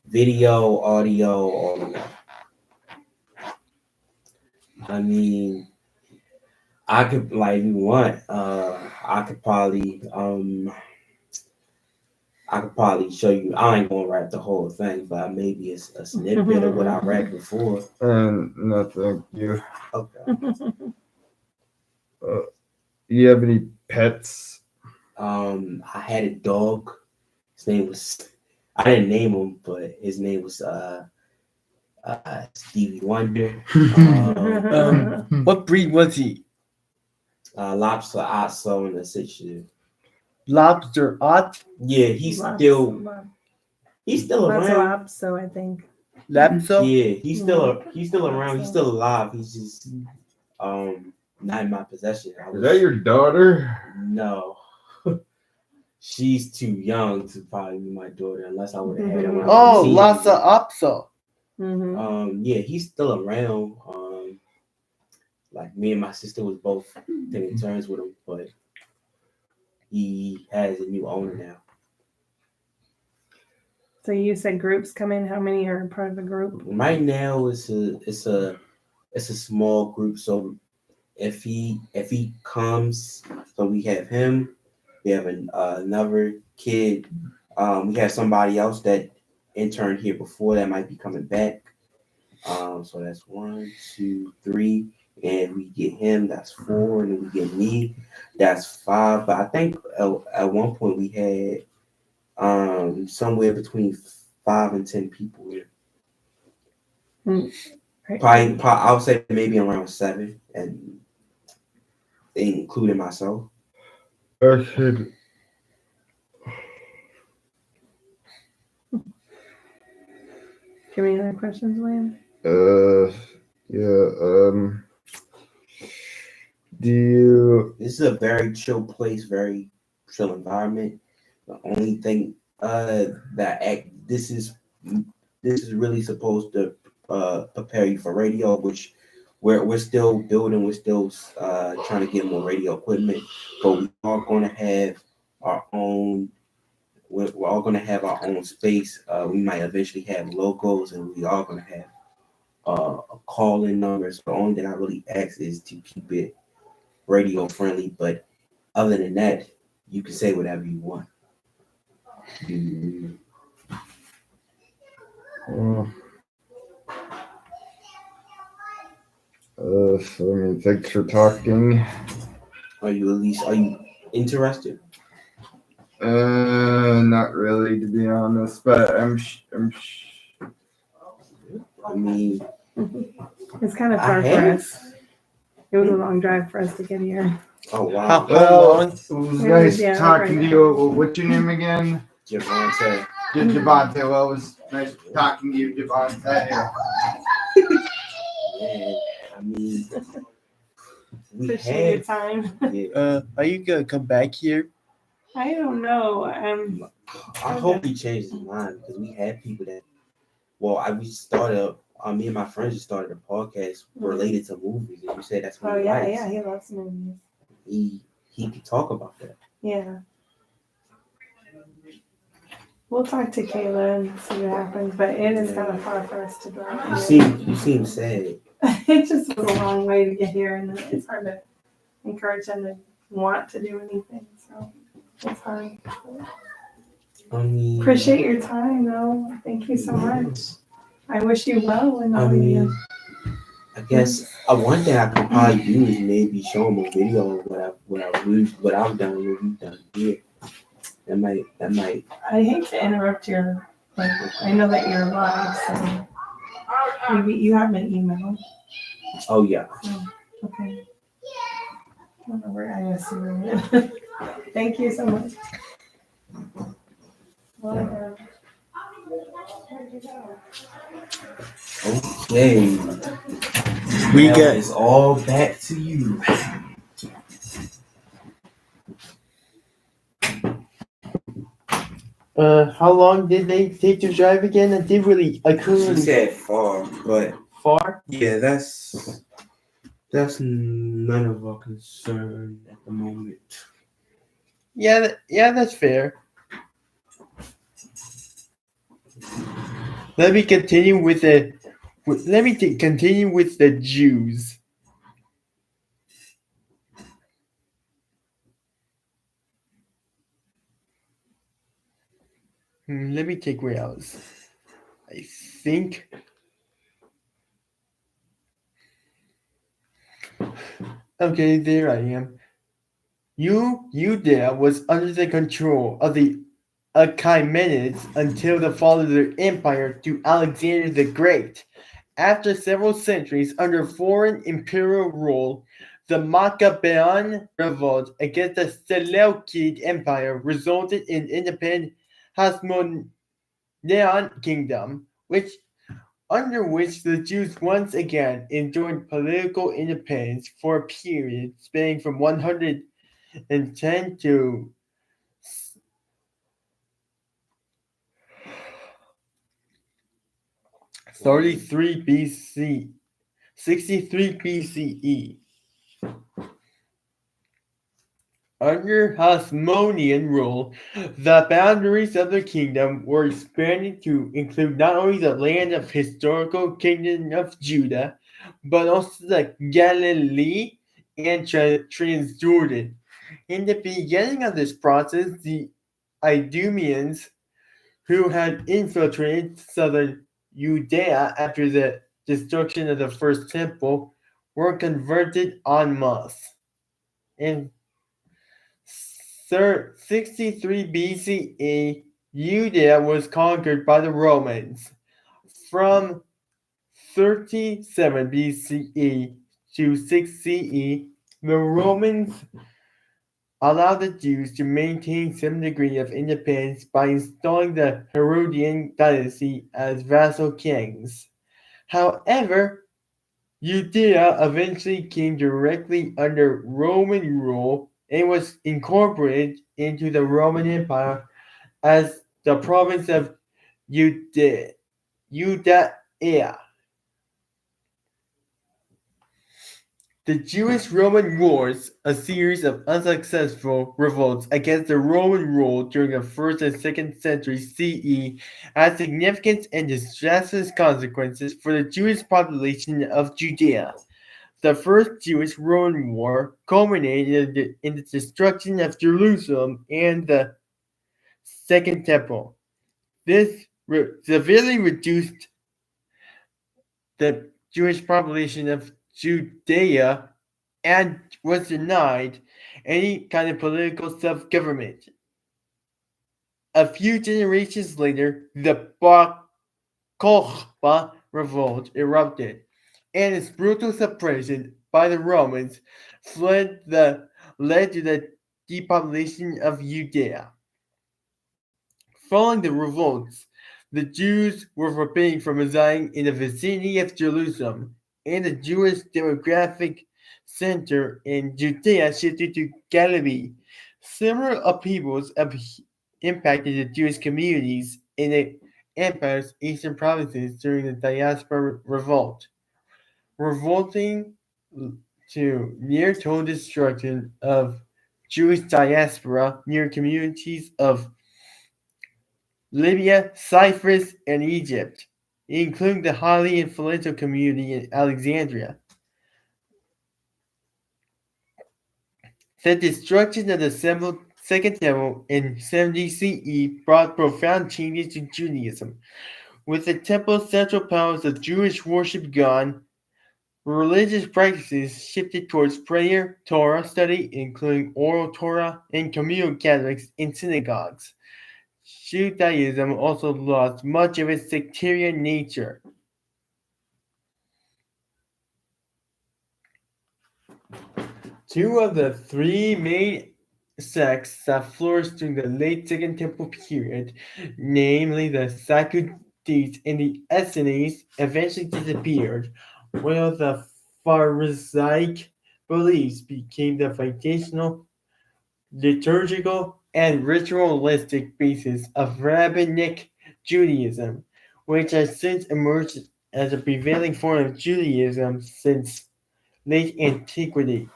Video, audio, all of that. I mean, I could like if you want. I could probably show you. I ain't gonna rap the whole thing, but maybe it's a snippet of what I rapped before. No, thank you. Okay. You have any pets? I had a dog. His name was. I didn't name him, but his name was Stevie Wonder. What breed was he? Lobster Otso and a Shih Lobster Ot? Yeah, he's still around. So I think. Lapso? Yeah, he's still around. He's still alive. He's just not in my possession. Is that your daughter? No. She's too young to probably be my daughter unless I would have had her. Oh, Lhasa Apso. Mm-hmm. Yeah, he's still around. Like me and my sister was both taking turns with him, but he has a new owner now. So you said groups come in. How many are part of a group? Right now, it's a small group. So if he comes, so we have him, we have another kid, we have somebody else that interned here before that might be coming back. So that's 1, 2, 3, and we get him. That's 4, and then we get me. That's 5. But I think at one point we had somewhere between 5 and 10 people here. Right. Probably, I would say maybe around 7, and including myself. Okay. Do you have any other questions, William? Yeah. Do you? This is a very chill place, very chill environment. The only thing this is really supposed to prepare you for radio, which we're still building. We're still trying to get more radio equipment, but we are going to have our own. We're all going to have our own space. We might eventually have logos, and we are going to have a call-in number. So the only thing I really ask is to keep it radio friendly, but other than that, you can say whatever you want. So, I mean, thanks for talking. Are you interested? Not really, to be honest, but I mean, It's kind of I far for have- us. It was a long drive for us to get here. oh wow, How Well, long? it was nice Yeah, talking right. to you. What's your name again? Javante. Javante. Well, it was nice talking to you, Javante. Man, I mean, we Appreciate your had. time. Yeah, Are you gonna come back here? I don't know. I hope he changes his mind because we had people that. Well, we started. Me and my friends just started a podcast related to movies, and you said that's what Oh he yeah, likes. yeah, he loves movies. He could talk about that. Yeah. We'll talk to Kayla and see what happens, but it is kind of far for us to drive. You seem sad. It just was a long way to get here, and it's hard to encourage them to want to do anything. So it's hard. I mean, Appreciate your time, though. Thank you so much. I wish you well and I all mean, you. I guess one thing I could probably do is maybe show him a video of what I've done, what you've done here. That might. I hate to interrupt your. Like, I know that you're live, so maybe you have my email. Oh yeah. Okay. I don't know where I see where it is. Thank you so much. Okay. We Now got it's all back to you. how long did they take to drive again? I couldn't She really said far, but far. yeah, that's none of our concern at the moment. Yeah, that's fair. Let me continue with continue with the Jews. Let me take where else. I think. Okay, there I am. Judea was under the control of the Achaemenids until the fall of their empire to Alexander the Great. After several centuries under foreign imperial rule, the Maccabean revolt against the Seleucid Empire resulted in independent Hasmonean kingdom, under which the Jews once again enjoyed political independence for a period spanning from 110 to 33 BC. 63 BCE. Under Hasmonean rule, the boundaries of the kingdom were expanded to include not only the land of historical kingdom of Judah, but also the Galilee and Transjordan. In the beginning of this process, the Idumeans, who had infiltrated southern Judea after the destruction of the first temple, were converted en masse. In 63 BCE, Judea was conquered by the Romans. From 37 BCE to 6 CE, the Romans allowed the Jews to maintain some degree of independence by installing the Herodian dynasty as vassal kings. However, Judea eventually came directly under Roman rule and was incorporated into the Roman Empire as the province of Judea. The Jewish-Roman Wars, a series of unsuccessful revolts against the Roman rule during the 1st and 2nd centuries CE, had significant and disastrous consequences for the Jewish population of Judea. The First Jewish-Roman War culminated in the destruction of Jerusalem and the Second Temple. This severely reduced the Jewish population of Judea and was denied any kind of political self-government. A few generations later, the Bar Kokhba revolt erupted, and its brutal suppression by the Romans led to the depopulation of Judea. Following the revolts, the Jews were forbidden from residing in the vicinity of Jerusalem, and the Jewish demographic center in Judea shifted to Galilee. Similar upheavals impacted the Jewish communities in the empire's eastern provinces during the diaspora revolt, revolting to near-total destruction of Jewish diaspora near communities of Libya, Cyprus, and Egypt, including the highly influential community in Alexandria. The destruction of the Second Temple in 70 CE brought profound changes to Judaism. With the temple's central powers of Jewish worship gone, religious practices shifted towards prayer, Torah study, including oral Torah, and communal gatherings in synagogues. Judaism also lost much of its sectarian nature. Two of the three main sects that flourished during the late Second Temple period, namely the Sadducees and the Essenes, eventually disappeared, while the Pharisaic beliefs became the foundational, liturgical, and ritualistic basis of Rabbinic Judaism, which has since emerged as a prevailing form of Judaism since late antiquity.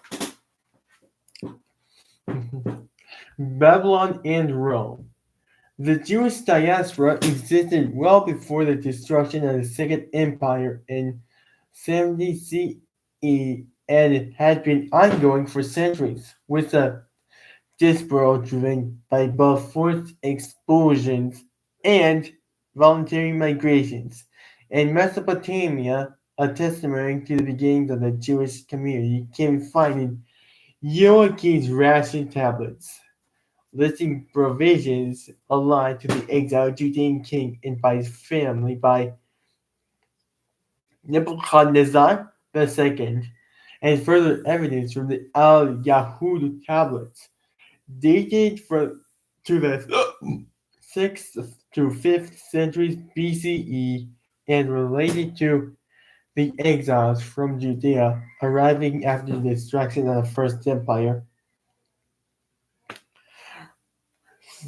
Babylon and Rome. The Jewish diaspora existed well before the destruction of the Second Empire in 70 CE and had been ongoing for centuries, with the diaspora driven by both forced expulsions and voluntary migrations. In Mesopotamia, a testimony to the beginnings of the Jewish community came finding Joachim's ration tablets, listing provisions aligned to the exiled Judean king and by his family by Nebuchadnezzar II, and further evidence from the Al-Yahud tablets, dated to the 6th to 5th centuries BCE and related to the exiles from Judea arriving after the destruction of the First Empire.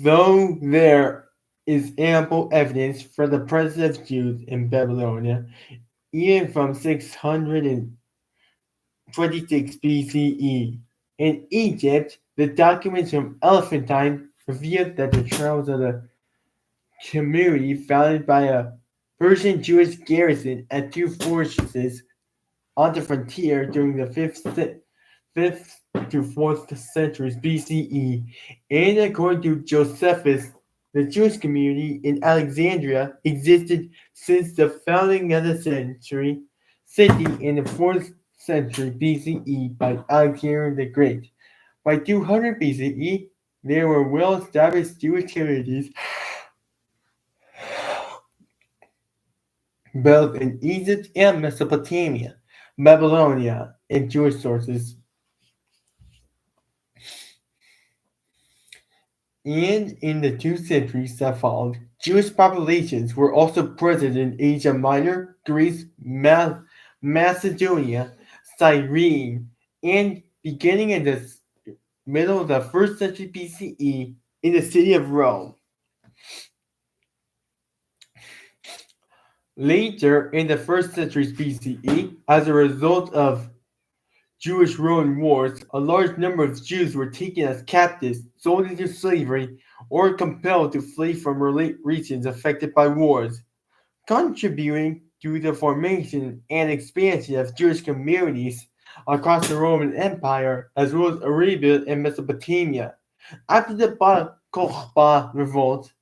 Though there is ample evidence for the presence of Jews in Babylonia, even from 626 BCE. In Egypt, the documents from Elephantine revealed that the trials of the community founded by a Persian Jewish garrison at two fortresses on the frontier during the 5th to 4th centuries BCE. And according to Josephus, the Jewish community in Alexandria existed since the founding of the city in the 4th century BCE by Alexander the Great. By 200 BCE, there were well-established Jewish communities both in Egypt and Mesopotamia, Babylonia, and Jewish sources. And in the 2 centuries that followed, Jewish populations were also present in Asia Minor, Greece, Macedonia, Cyrene, and beginning in the middle of the 1st century BCE in the city of Rome. Later in the 1st century BCE, as a result of Jewish-Roman wars, a large number of Jews were taken as captives, sold into slavery, or compelled to flee from regions affected by wars, contributing to the formation and expansion of Jewish communities across the Roman Empire, as well as Arabia and Mesopotamia. After the Bar Kokhba revolt,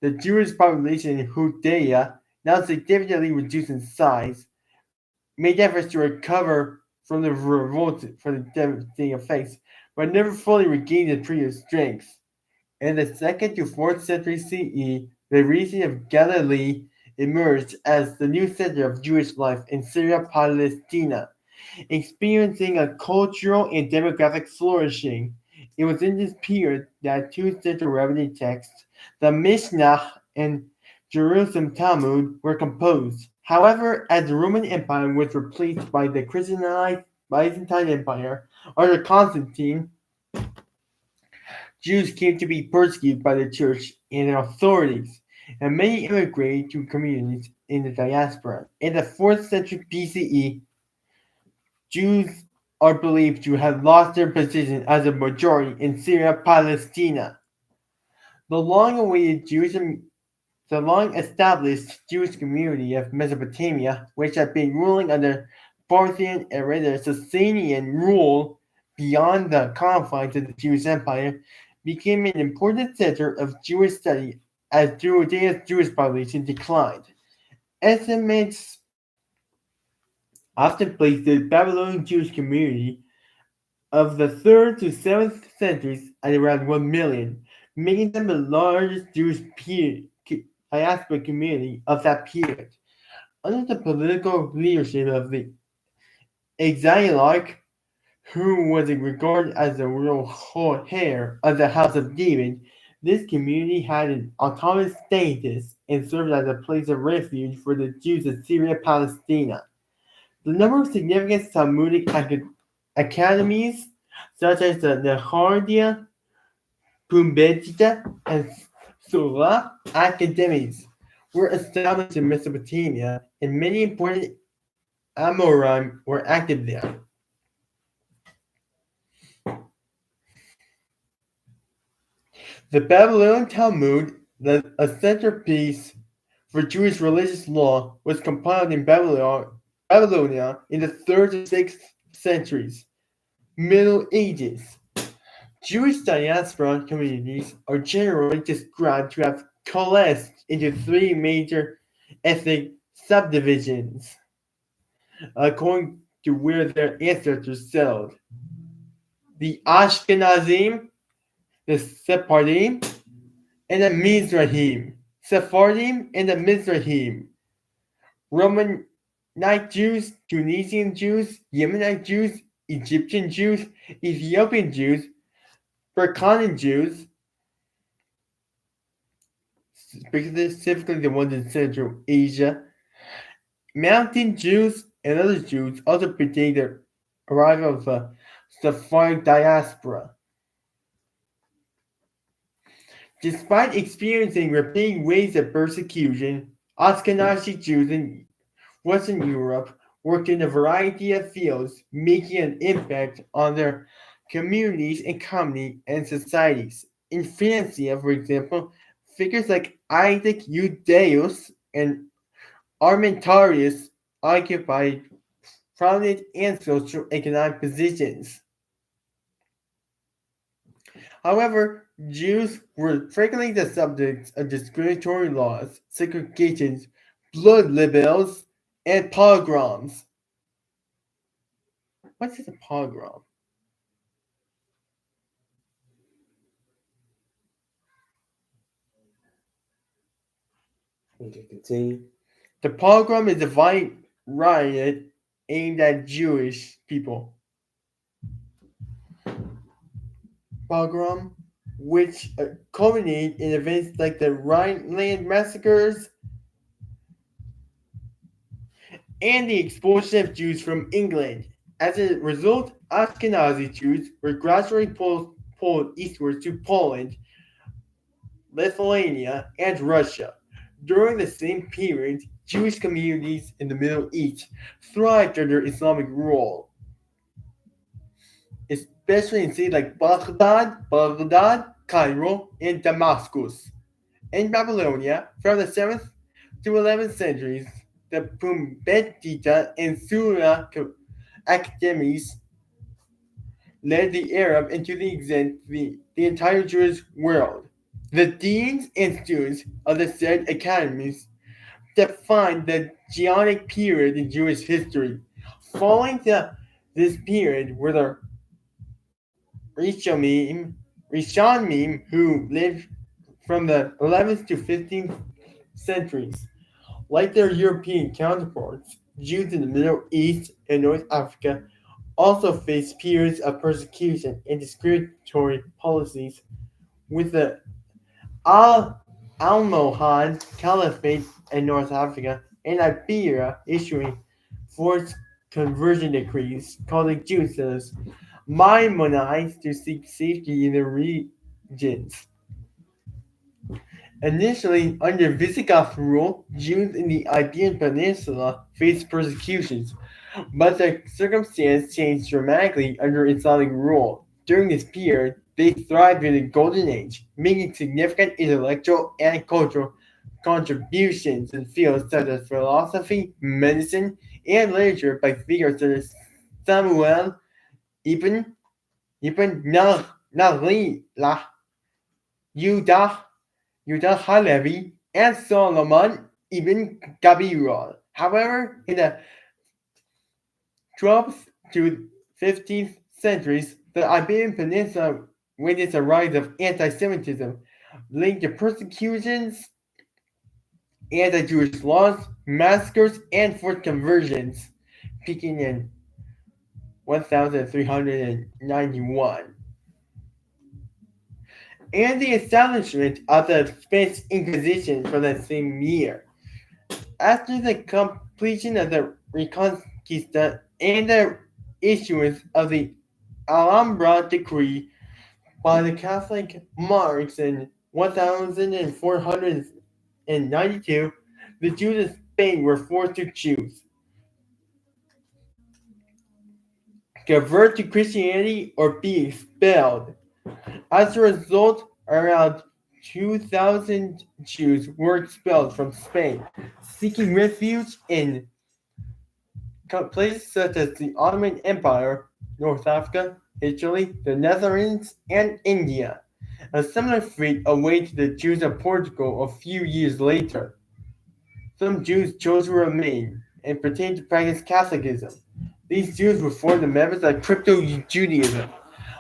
the Jewish population in Judea, now significantly reduced in size, made efforts to recover from the revolt from the devastating effects, but never fully regained its previous strength. In the 2nd to 4th century CE, the region of Galilee emerged as the new center of Jewish life in Syria Palestina, experiencing a cultural and demographic flourishing. It was in this period that two central rabbinic texts, the Mishnah and Jerusalem Talmud, were composed. However, as the Roman Empire was replaced by the Christianized Byzantine Empire under Constantine, Jews came to be persecuted by the church and their authorities, and many immigrated to communities in the diaspora. In the 4th century BCE, Jews are believed to have lost their position as a majority in Syria Palestina. The long-established Jewish community of Mesopotamia, which had been ruling under Parthian and later Sasanian rule beyond the confines of the Jewish Empire, became an important center of Jewish study as Judea's Jewish population declined. Estimates often place the Babylonian Jewish community of the 3rd to 7th centuries at around 1 million, making them the largest Jewish diaspora community of that period. Under the political leadership of the Exarch, who was regarded as the royal heir of the House of David, this community had an autonomous status and served as a place of refuge for the Jews of Syria Palestina. The number of significant Talmudic academies, such as the Nechardia, Pumbedita, and Sula academies, were established in Mesopotamia, and many important Amorim were active there. The Babylonian Talmud, a centerpiece for Jewish religious law, was compiled in Babylonia in the 3rd to 6th centuries, Middle Ages. Jewish diaspora communities are generally described to have coalesced into 3 major ethnic subdivisions, according to where their ancestors settled: the Ashkenazim, the Sephardim, and the Mizrahim. Sephardim and the Mizrahim. Romanite Jews, Tunisian Jews, Yemenite Jews, Egyptian Jews, Ethiopian Jews, Berkanian Jews, specifically the ones in Central Asia, Mountain Jews, and other Jews also predate the arrival of the Sephardic diaspora. Despite experiencing repeated waves of persecution, Ashkenazi Jews Western Europe worked in a variety of fields, making an impact on their communities, economy, and societies. In Francia, for example, figures like Isaac Eudeus and Armentarius occupied prominent and social economic positions. However, Jews were frequently the subjects of discriminatory laws, segregations, blood libels, and pogroms. What is a pogrom? We can continue. The pogrom is a violent riot aimed at Jewish people. Pogrom, which culminated in events like the Rhineland massacres and the expulsion of Jews from England. As a result, Ashkenazi Jews were gradually pulled eastward to Poland, Lithuania, and Russia. During the same period, Jewish communities in the Middle East thrived under Islamic rule, especially in cities like Baghdad, Cairo, and Damascus. In Babylonia, from the 7th to 11th centuries, the Pumbedita and Surya academies led the Arab into the entire Jewish world. The deans and students of the said academies defined the Geonic period in Jewish history. Following this period were the Rishonim, who lived from the 11th to 15th centuries. Like their European counterparts, Jews in the Middle East and North Africa also faced periods of persecution and discriminatory policies, with the Almohad Caliphate in North Africa and Iberia issuing forced conversion decrees, causing Jews as Maimonides to seek safety in the regions. Initially, under Visigoth rule, Jews in the Iberian Peninsula faced persecutions, but the circumstance changed dramatically under Islamic rule. During this period, they thrived in the Golden Age, making significant intellectual and cultural contributions in fields such as philosophy, medicine, and literature by figures such as Samuel Ibn Nahlilah, Yudah Halevi, and Solomon ibn Gabirol. However, in the 12th to 15th centuries, the Iberian Peninsula witnessed a rise of anti-Semitism linked to persecutions, anti-Jewish laws, massacres, and forced conversions, peaking in 1391. And the establishment of the Spanish Inquisition for that same year. After the completion of the Reconquista and the issuance of the Alhambra decree by the Catholic monarchs in 1492, the Jews of Spain were forced to choose: convert to Christianity or be expelled. As a result, around 2,000 Jews were expelled from Spain, seeking refuge in places such as the Ottoman Empire, North Africa, Italy, the Netherlands, and India. A similar fate awaited the Jews of Portugal a few years later. Some Jews chose to remain and pretend to practice Catholicism. These Jews were formed members of Crypto-Judaism.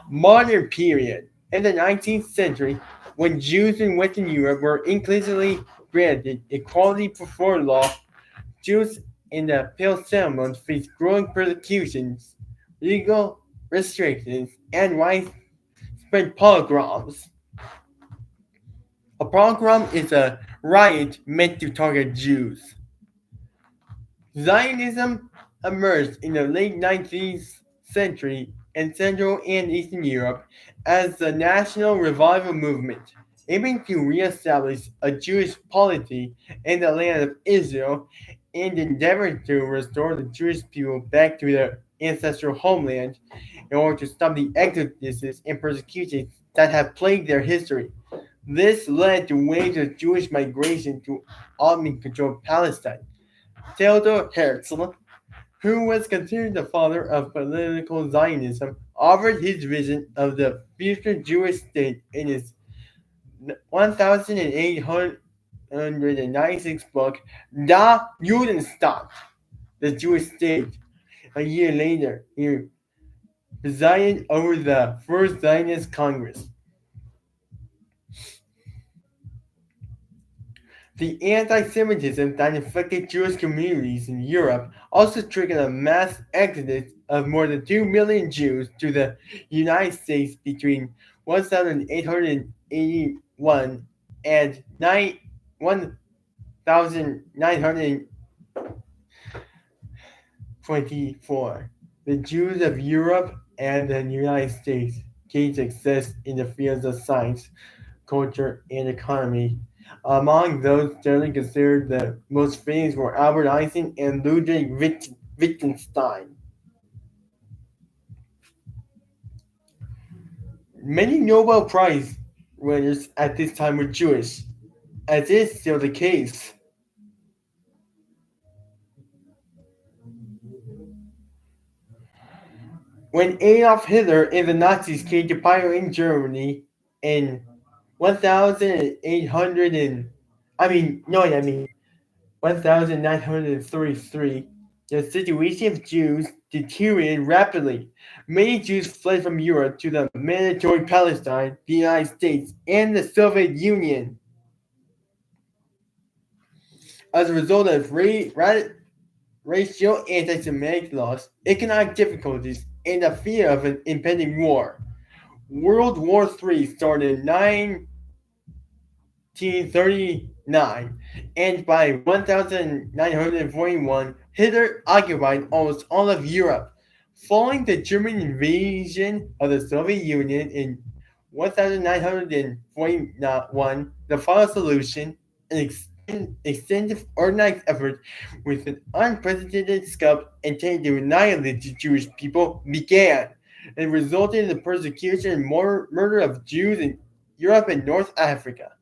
Modern period. In the 19th century, when Jews in Western Europe were increasingly granted equality before law, Jews in the Pale Settlement faced growing persecutions, legal restrictions, and widespread pogroms. A pogrom is a riot meant to target Jews. Zionism emerged in the late 19th century in Central and Eastern Europe as the National Revival Movement, aiming to reestablish a Jewish polity in the land of Israel and endeavored to restore the Jewish people back to their ancestral homeland in order to stop the exoduses and persecutions that have plagued their history. This led to waves of Jewish migration to Ottoman-controlled Palestine. Theodor Herzl, who was considered the father of political Zionism, offered his vision of the future Jewish state in his 1896 book, Da Judenstaat, the Jewish state. A year later, he presided over the First Zionist Congress. The anti-Semitism that infected Jewish communities in Europe also triggered a mass exodus of more than 2 million Jews to the United States between 1881 and 1924. The Jews of Europe and the United States gained success in the fields of science, culture, and economy. Among those generally considered the most famous were Albert Einstein and Ludwig Wittgenstein. Many Nobel Prize winners at this time were Jewish, as is still the case. When Adolf Hitler and the Nazis came to power in Germany in 1933, the situation of Jews deteriorated rapidly. Many Jews fled from Europe to the mandatory Palestine, the United States, and the Soviet Union. As a result of racial anti-Semitic laws, economic difficulties, and the fear of an impending war, World War III started in 1939, and by 1941, Hitler occupied almost all of Europe. Following the German invasion of the Soviet Union in 1941, the final solution, an extensive organized effort with an unprecedented scope intended to annihilate the Jewish people, began, and resulted in the persecution and murder of Jews in Europe and North Africa.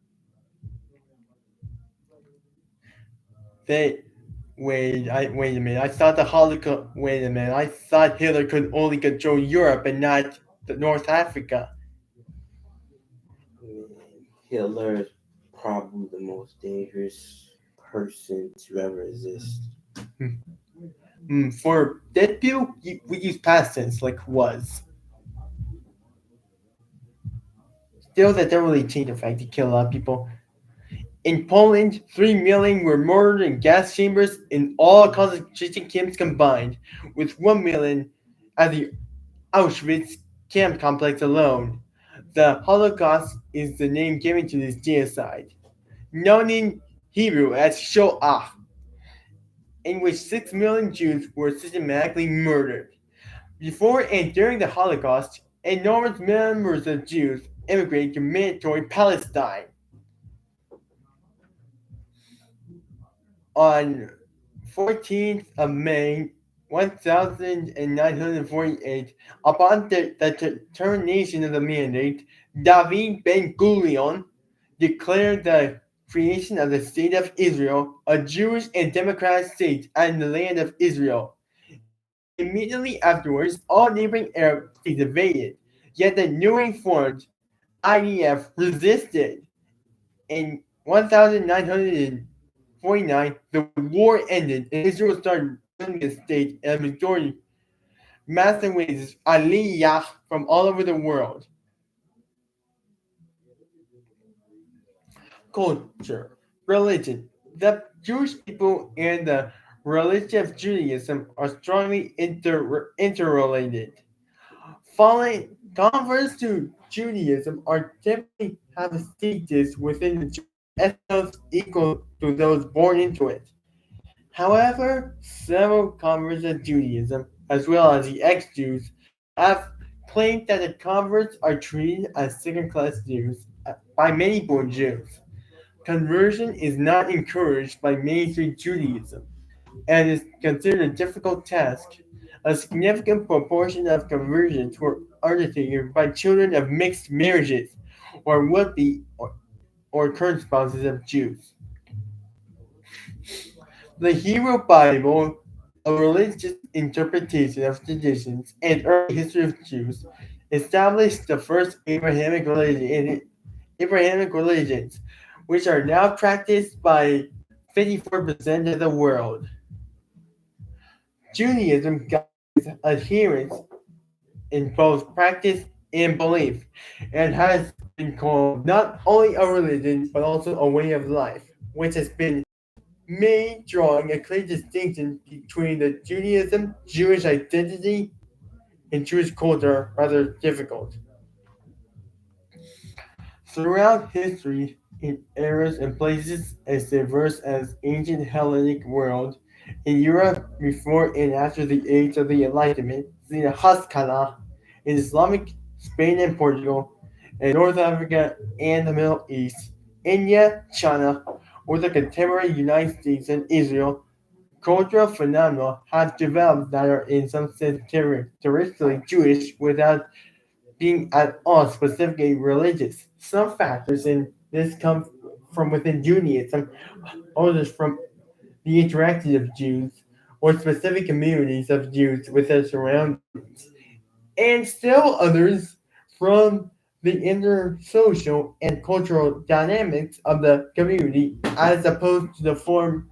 Wait a minute. I thought the Holocaust. Wait a minute. I thought Hitler could only control Europe and not the North Africa. Hitler is probably the most dangerous person to ever exist. For dead people, we use past tense like was. Still, that doesn't really change the fact he killed a lot of people. In Poland, 3 million were murdered in gas chambers in all concentration camps combined, with 1 million at the Auschwitz camp complex alone. The Holocaust is the name given to this genocide, known in Hebrew as Shoah, in which 6 million Jews were systematically murdered. Before and during the Holocaust, enormous numbers of Jews immigrated to mandatory Palestine. On 14th of May 1948, upon the termination of the mandate, David Ben-Gurion declared the creation of the State of Israel, a Jewish and democratic state in the land of Israel. Immediately afterwards, all neighboring Arab states invaded, yet the newly formed IDF resisted. In 1949, the war ended and Israel started building a state and a majority mass waves aliyah from all over the world. Culture, religion. The Jewish people and the religion of Judaism are strongly interrelated. Following converts to Judaism are typically have a status within the Jewish ethnos equal to those born into it. However, several converts of Judaism, as well as the ex-Jews, have claimed that the converts are treated as second-class Jews by many born Jews. Conversion is not encouraged by mainstream Judaism. and is considered a difficult task. A significant proportion of conversions were undertaken by children of mixed marriages or would-be or current spouses of Jews. The Hebrew Bible, a religious interpretation of traditions and early history of Jews, established the first Abrahamic religions, which are now practiced by 54% of the world. Judaism guides adherents in both practice and belief, and has been called not only a religion but also a way of life, which has been made drawing a clear distinction between the Judaism, Jewish identity, and Jewish culture rather difficult. Throughout history, in eras and places as diverse as ancient Hellenic world, in Europe before and after the age of the Enlightenment, the Haskalah, in Islamic Spain and Portugal, and North Africa and the Middle East, India, China, or the contemporary United States and Israel, cultural phenomena have developed that are in some sense characteristically Jewish without being at all specifically religious. Some factors in this come from within Judaism, others from the interaction of Jews or specific communities of Jews with their surroundings, and still others from the intersocial and cultural dynamics of the community as opposed to the form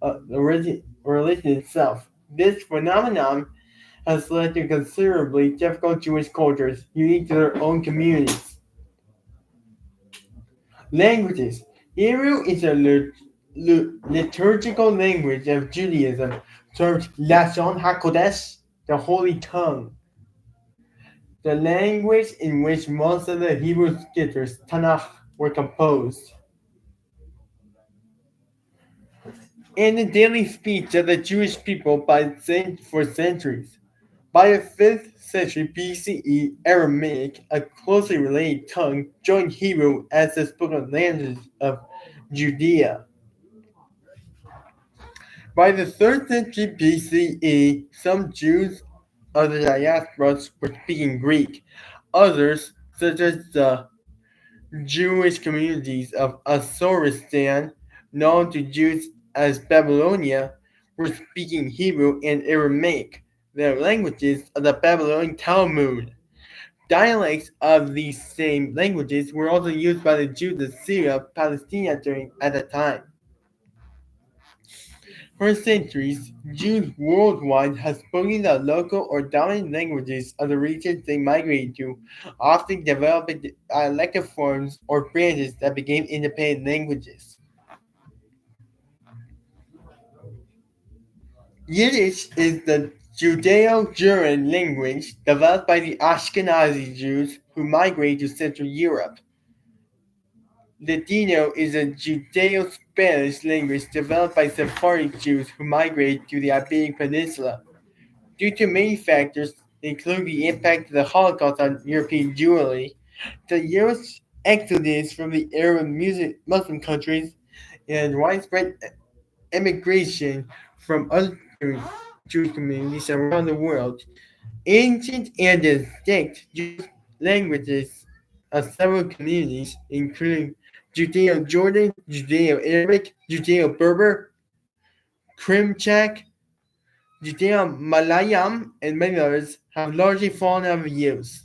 of the religion itself. This phenomenon has led to considerably difficult Jewish cultures unique to their own communities. Languages. Hebrew is a liturgical language of Judaism, termed Lashon HaKodesh, the Holy Tongue. The language in which most of the Hebrew scriptures, Tanakh, were composed. In the daily speech of the Jewish people for centuries. By the 5th century BCE, Aramaic, a closely related tongue, joined Hebrew as the spoken language of Judea. By the 3rd century BCE, some Jews of the diaspora were speaking Greek. Others, such as the Jewish communities of Asoristan, known to Jews as Babylonia, were speaking Hebrew and Aramaic, the languages of the Babylonian Talmud. Dialects of these same languages were also used by the Jews of Syria, Palestine at the time. For centuries, Jews worldwide have spoken the local or dominant languages of the regions they migrated to, often developing dialectal forms or branches that became independent languages. Yiddish is the Judeo-Geran language developed by the Ashkenazi Jews who migrated to Central Europe. Ladino is a Judeo-Spanish language developed by Sephardic Jews who migrated to the Iberian Peninsula. Due to many factors, including the impact of the Holocaust on European Jewry, the Jewish exodus from the Arab Muslim countries, and widespread immigration from other Jewish communities around the world, ancient and distinct Jewish languages of several communities, including Judeo-Jordan, Judeo-Arabic, Judeo-Berber, Krimchak, Judeo-Malayalam, and many others, have largely fallen out of use.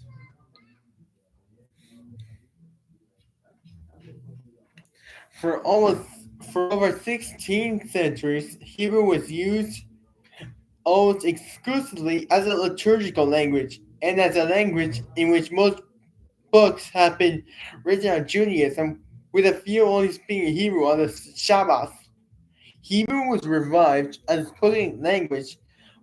For over 16 centuries, Hebrew was used almost exclusively as a liturgical language and as a language in which most books have been written on Judaism, with a few only speaking Hebrew on the Shabbat. Hebrew was revived as a spoken language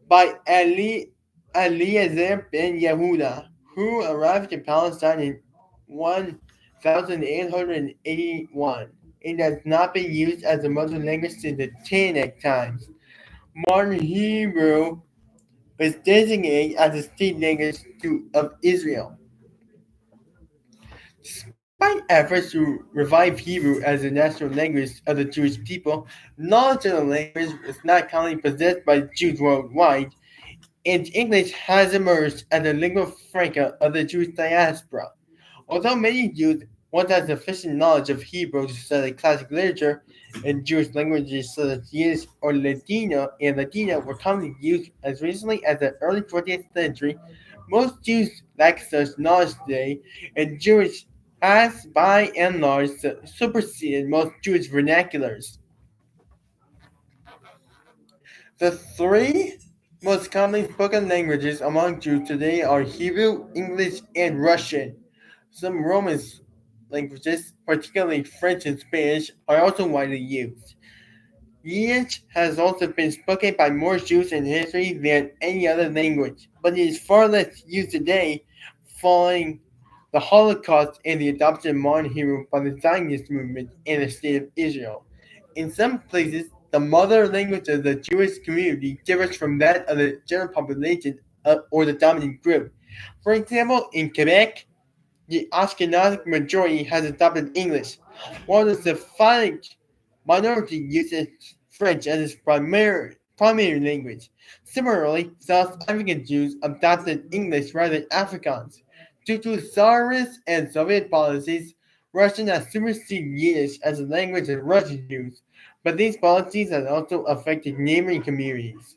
by Eliezer ben Yehuda, who arrived in Palestine in 1881 and has not been used as a mother language since the Tanakh times. Modern Hebrew is designated as the state language of Israel. Despite efforts to revive Hebrew as the national language of the Jewish people, knowledge of the language is not commonly possessed by Jews worldwide, and English has emerged as the lingua franca of the Jewish diaspora. Although many Jews once had sufficient knowledge of Hebrew to study classic literature, and Jewish languages such as Yiddish or Latina were commonly used as recently as the early 20th century, most Jews lack such knowledge today, and Jewish has by and large superseded most Jewish vernaculars. The three most commonly spoken languages among Jews today are Hebrew, English, and Russian. Some Romance languages, particularly French and Spanish, are also widely used. Yiddish has also been spoken by more Jews in history than any other language, but it is far less used today following the Holocaust and the adoption of modern Hebrew by the Zionist movement and the State of Israel. In some places, the mother language of the Jewish community differs from that of the general population or the dominant group. For example, in Quebec, the Ashkenazic majority has adopted English, while the Sephardic minority uses French as its primary language. Similarly, South African Jews adopted English rather than Afrikaans. Due to Tsarist and Soviet policies, Russian has superseded Yiddish as a language of Russian Jews, but these policies have also affected neighboring communities.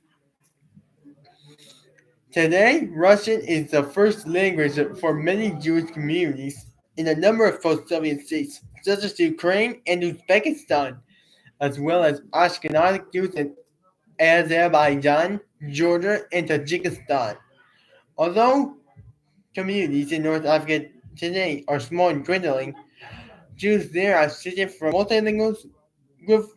Today, Russian is the first language for many Jewish communities in a number of post-Soviet states, such as Ukraine and Uzbekistan, as well as Ashkenazic Jews in Azerbaijan, Georgia, and Tajikistan. Although communities in North Africa today are small and dwindling, Jews there are shifted from multilingual group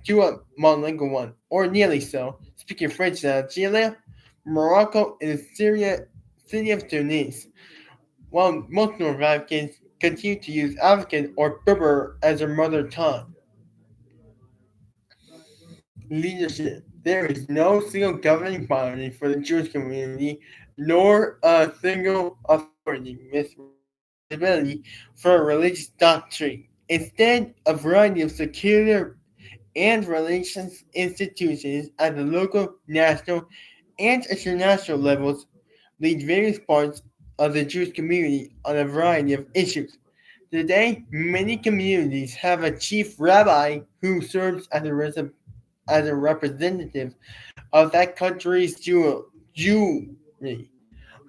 to a monolingual one, or nearly so, speaking French in Algeria, Morocco, and the city of Tunis, while most North Africans continue to use African or Berber as their mother tongue. Leadership. There is no single governing body for the Jewish community, nor a single authority with responsibility for a religious doctrine. Instead, a variety of secular and religious institutions at the local, national, and international levels lead various parts of the Jewish community on a variety of issues. Today, many communities have a chief rabbi who serves as a representative of that country's Jewry.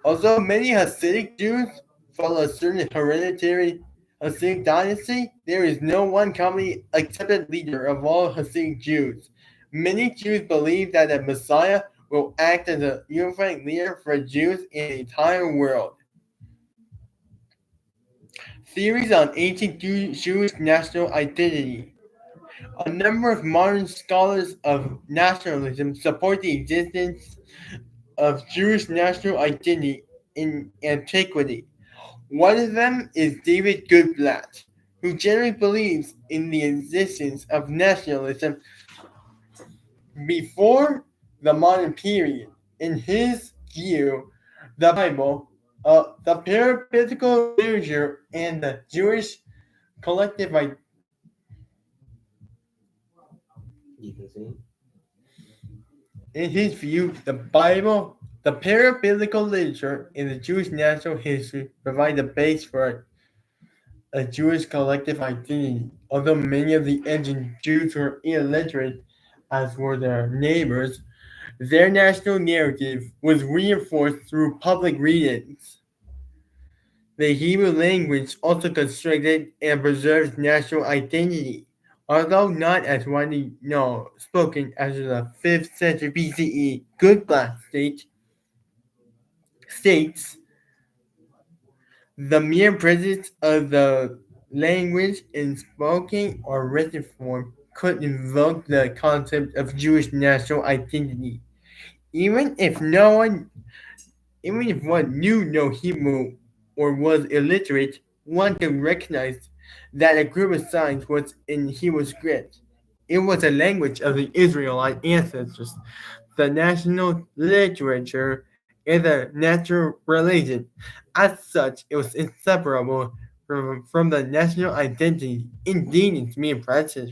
Although many Hasidic Jews follow a certain hereditary Hasidic dynasty, there is no one commonly accepted leader of all Hasidic Jews. Many Jews believe that the Messiah will act as a unifying leader for Jews in the entire world. Theories on ancient Jewish national identity. A number of modern scholars of nationalism support the existence of Jewish national identity in antiquity. One of them is David Goodblatt, who generally believes in the existence of nationalism before the modern period. In his view, the Bible, the parapitical literature, and the Jewish collective identity. You can see. In his view, the Bible, the parabiblical literature, and the Jewish national history provide the base for a Jewish collective identity. Although many of the ancient Jews were illiterate, as were their neighbors, their national narrative was reinforced through public readings. The Hebrew language also constructed and preserves national identity. Although not as widely spoken as in the 5th century BCE, Goodblatt states the mere presence of the language in spoken or written form could invoke the concept of Jewish national identity. Even if no one Even if one knew no Hebrew or was illiterate, one could recognize that a group of signs was in Hebrew script. It was a language of the Israelite ancestors, the national literature, and the natural religion. As such, it was inseparable from the national identity. Indeed, it's me impressive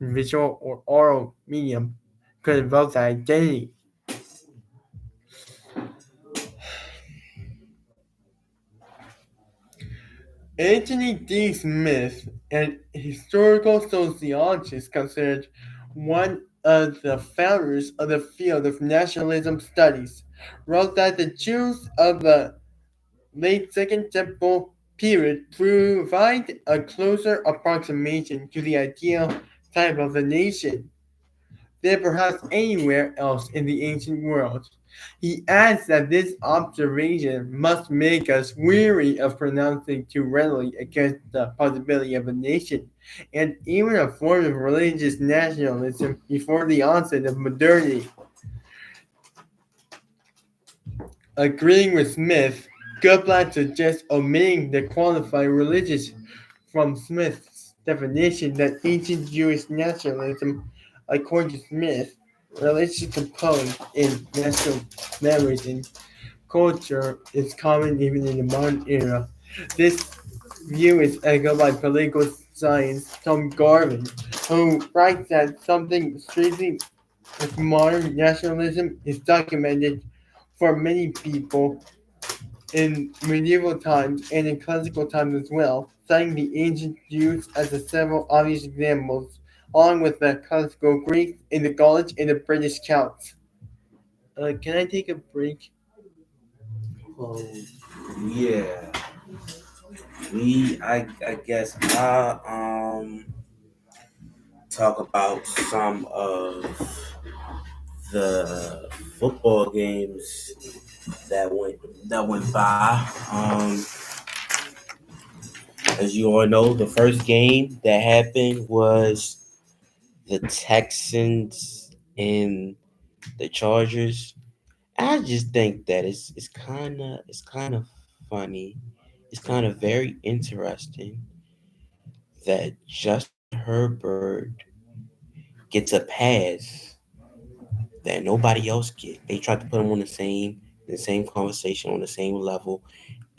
in visual or oral medium could invoke the identity. Anthony D. Smith, an historical sociologist considered one of the founders of the field of nationalism studies, wrote that the Jews of the late Second Temple period provide a closer approximation to the ideal type of a nation than perhaps anywhere else in the ancient world. He adds that this observation must make us weary of pronouncing too readily against the possibility of a nation, and even a form of religious nationalism before the onset of modernity. Agreeing with Smith, Goodblatt suggests omitting the qualified religious from Smith's definition that ancient Jewish nationalism, according to Smith, religious component in national memories and culture is common even in the modern era. This view is echoed by political science Tom Garvin, who writes that something strangely with modern nationalism is documented for many people in medieval times and in classical times as well, citing the ancient Jews as the several obvious examples, along with the classical Greeks and the Gaulish and the British Celts. Can I take a break? Oh, yeah. I guess I talk about some of the football games that went by. As you all know, the first game that happened was the Texans and the Chargers. I just think that it's kind of funny. It's kind of very interesting that Justin Herbert gets a pass that nobody else get. They tried to put him on the same conversation on the same level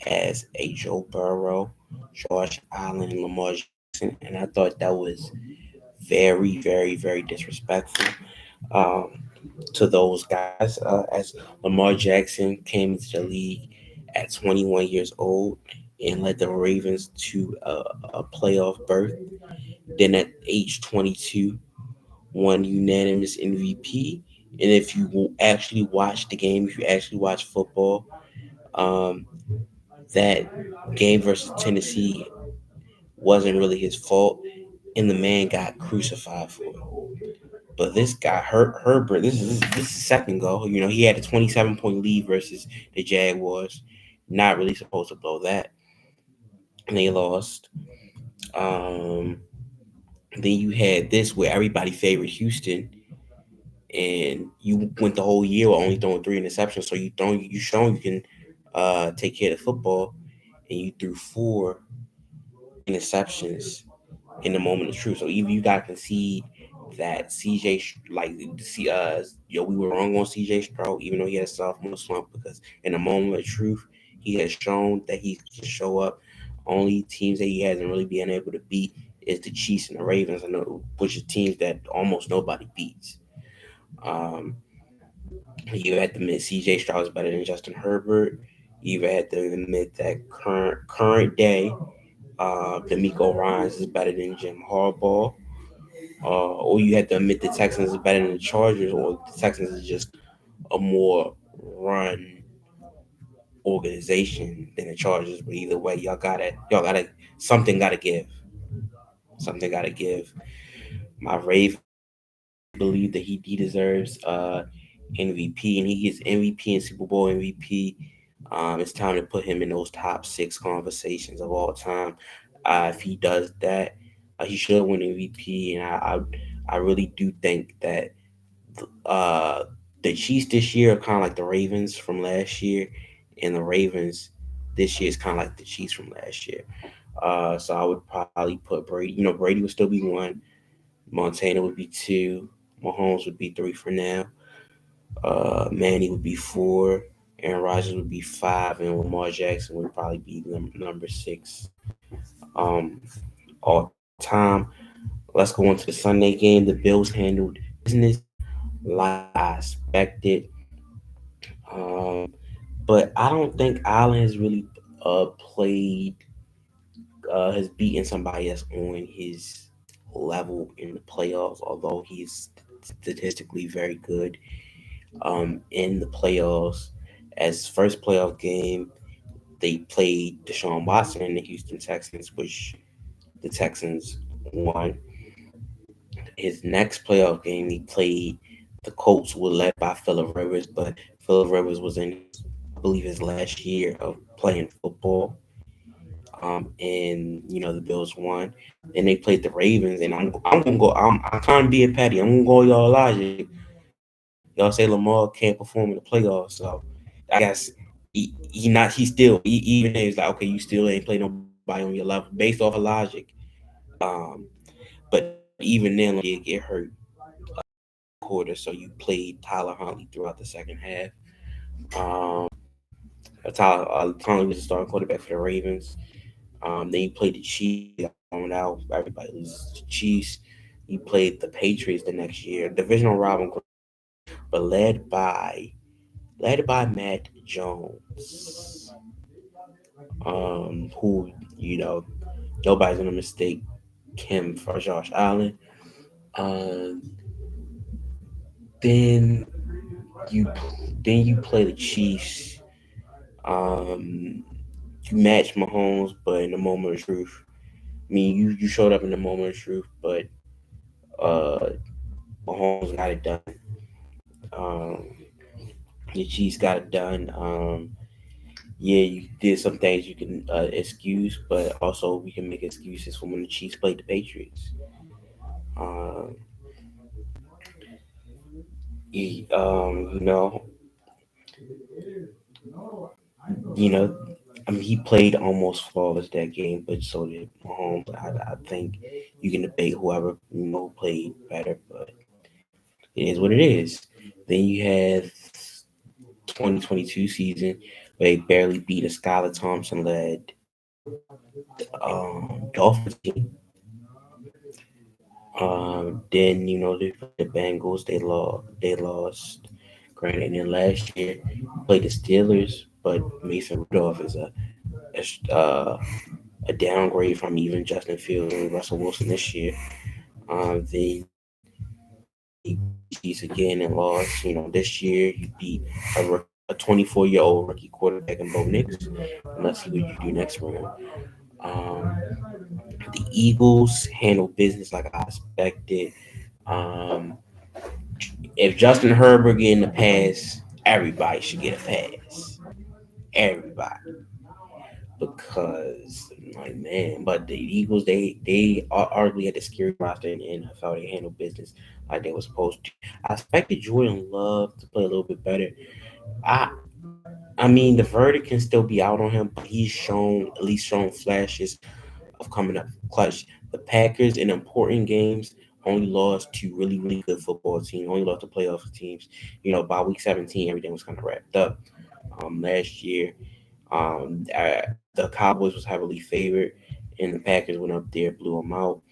as a Joe Burrow, Josh Allen, and Lamar Jackson, and I thought that was very, very, very disrespectful um, to those guys. As Lamar Jackson came into the league at 21 years old and led the Ravens to a playoff berth. Then at age 22, won unanimous MVP. And if you will actually watch the game, if you actually watch football, um, that game versus Tennessee wasn't really his fault, and the man got crucified for it. But this guy, Herbert, this is second goal. You know, he had a 27-point lead versus the Jaguars. Not really supposed to blow that, and they lost. Um, then you had this where everybody favored Houston, and you went the whole year with only throwing three interceptions. So you shown you can take care of the football, and you threw four interceptions in the moment of truth. So even you got to concede that CJ we were wrong on CJ Stroud, even though he had a sophomore slump, because in the moment of truth, he has shown that he can show up. Only teams that he hasn't really been able to beat is the Chiefs and the Ravens, which are teams that almost nobody beats. Um, you had to admit CJ Stroud is better than Justin Herbert. You had to admit that current day, D'Amico Ryans is better than Jim Harbaugh. Or you had to admit the Texans is better than the Chargers, or the Texans is just a more run organization than the Chargers. But either way, y'all gotta something gotta give. My Ravens believe that he deserves MVP, and he gets MVP and Super Bowl MVP. It's time to put him in those top six conversations of all time. If he does that, he should win MVP, and I really do think that uh, the Chiefs this year are kind of like the Ravens from last year, and the Ravens this year is kind of like the Chiefs from last year. So I would probably put Brady. You know, Brady would still be one. Montana would be two. Mahomes would be three for now. Manny would be four, Aaron Rodgers would be 5, and Lamar Jackson would probably be number 6 all time. Let's go on to the Sunday game. The Bills handled business like I expected. Um, but I don't think Allen has really played has beaten somebody that's on his level in the playoffs, although he's statistically very good in the playoffs. As first playoff game, they played Deshaun Watson and the Houston Texans, which the Texans won. His next playoff game, he played the Colts, were led by Phillip Rivers, but Phillip Rivers was in, I believe, his last year of playing football. And the Bills won. Then they played the Ravens, and I'm gonna go. I'm kind of being petty. I'm gonna go y'all logic. Y'all say Lamar can't perform in the playoffs, so I guess he still even he's like, okay, you still ain't play nobody on your level based off of logic. Um, but even then, like, it hurt quarter, so you played Tyler Huntley throughout the second half. Um, Tyler Huntley was the starting quarterback for the Ravens. Then you played the Chiefs. Out, everybody loses the Chiefs. You played the Patriots the next year, divisional rival, but led by Matt Jones, who nobody's gonna mistake him for Josh Allen. Um, then you you play the Chiefs. Um, you match Mahomes, but in the moment of truth, I mean you showed up in the moment of truth, but uh, Mahomes got it done. Um, the Chiefs got it done. Yeah, you did some things you can excuse, but also we can make excuses for when the Chiefs played the Patriots. Um, you know, I mean, he played almost flawless that game, but so did Mahomes. I think you can debate whoever played better, but it is what it is. Then you have 2022 season where they barely beat a Skylar Thompson led Dolphins team. Then the Bengals they lost. Granted, and then last year played the Steelers, but Mason Rudolph is a downgrade from even Justin Fields and Russell Wilson this year. They Chiefs again and lost. This year you beat a 24-year-old rookie quarterback in Bo Nix. And let's see what you do next round. Um, the Eagles handle business like I expected. Um, if Justin Herbert get in the pass, everybody should get a pass. Everybody. Because like man, but the Eagles they arguably had the scary roster in the NFL. They handle business like they were supposed to. I expected Jordan Love to play a little bit better. I I mean the verdict can still be out on him, but he's at least shown flashes of coming up clutch. The Packers in important games only lost to really, really good football teams, only lost to playoff teams. By week 17, everything was kind of wrapped up. Last year, the Cowboys was heavily favored, and the Packers went up there, blew them out.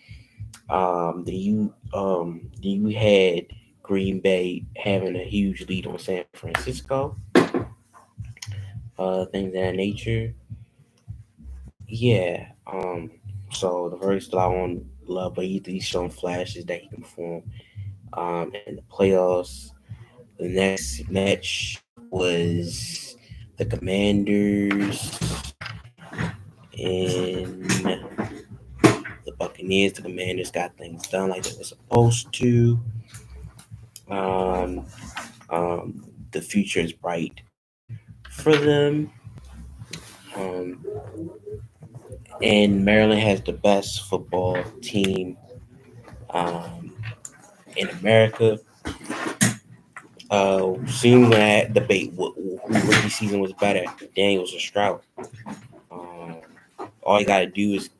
You had Green Bay having a huge lead on San Francisco, things of that nature. Yeah. So the verdict still out on Love, but he's shown flashes that he can perform. In the playoffs, the next match was the Commanders and the Buccaneers. The Commanders got things done like they were supposed to. Um, the future is bright for them. Um, and Maryland has the best football team um, in America. Soon that debate who rookie season was better, Daniels or Stroud. Um, all you got to do is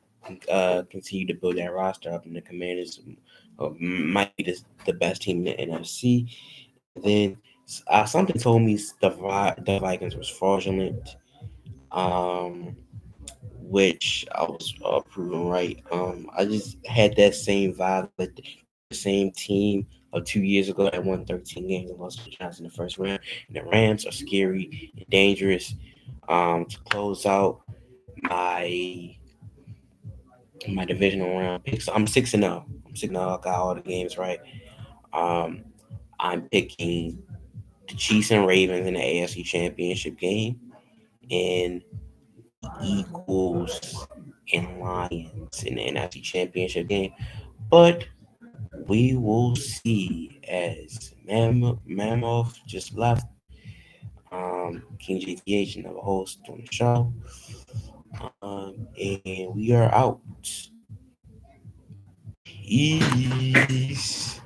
continue to build that roster up, and the Commanders might be the best team in the NFC. Then Something told me the Vikings was fraudulent, which I was proven right. I just had that same vibe, like the same team of 2 years ago that won 13 games and lost to the Giants in the first round. And the Rams are scary and dangerous. To close out my divisional round picks, I'm 6-0. I'm 6-0. I got all the games right. I'm picking the Chiefs and Ravens in the AFC Championship game, and Eagles and Lions in the NFC Championship game. But we will see, as Mammoth just left. King JTH, another host on the show. And we are out. Peace.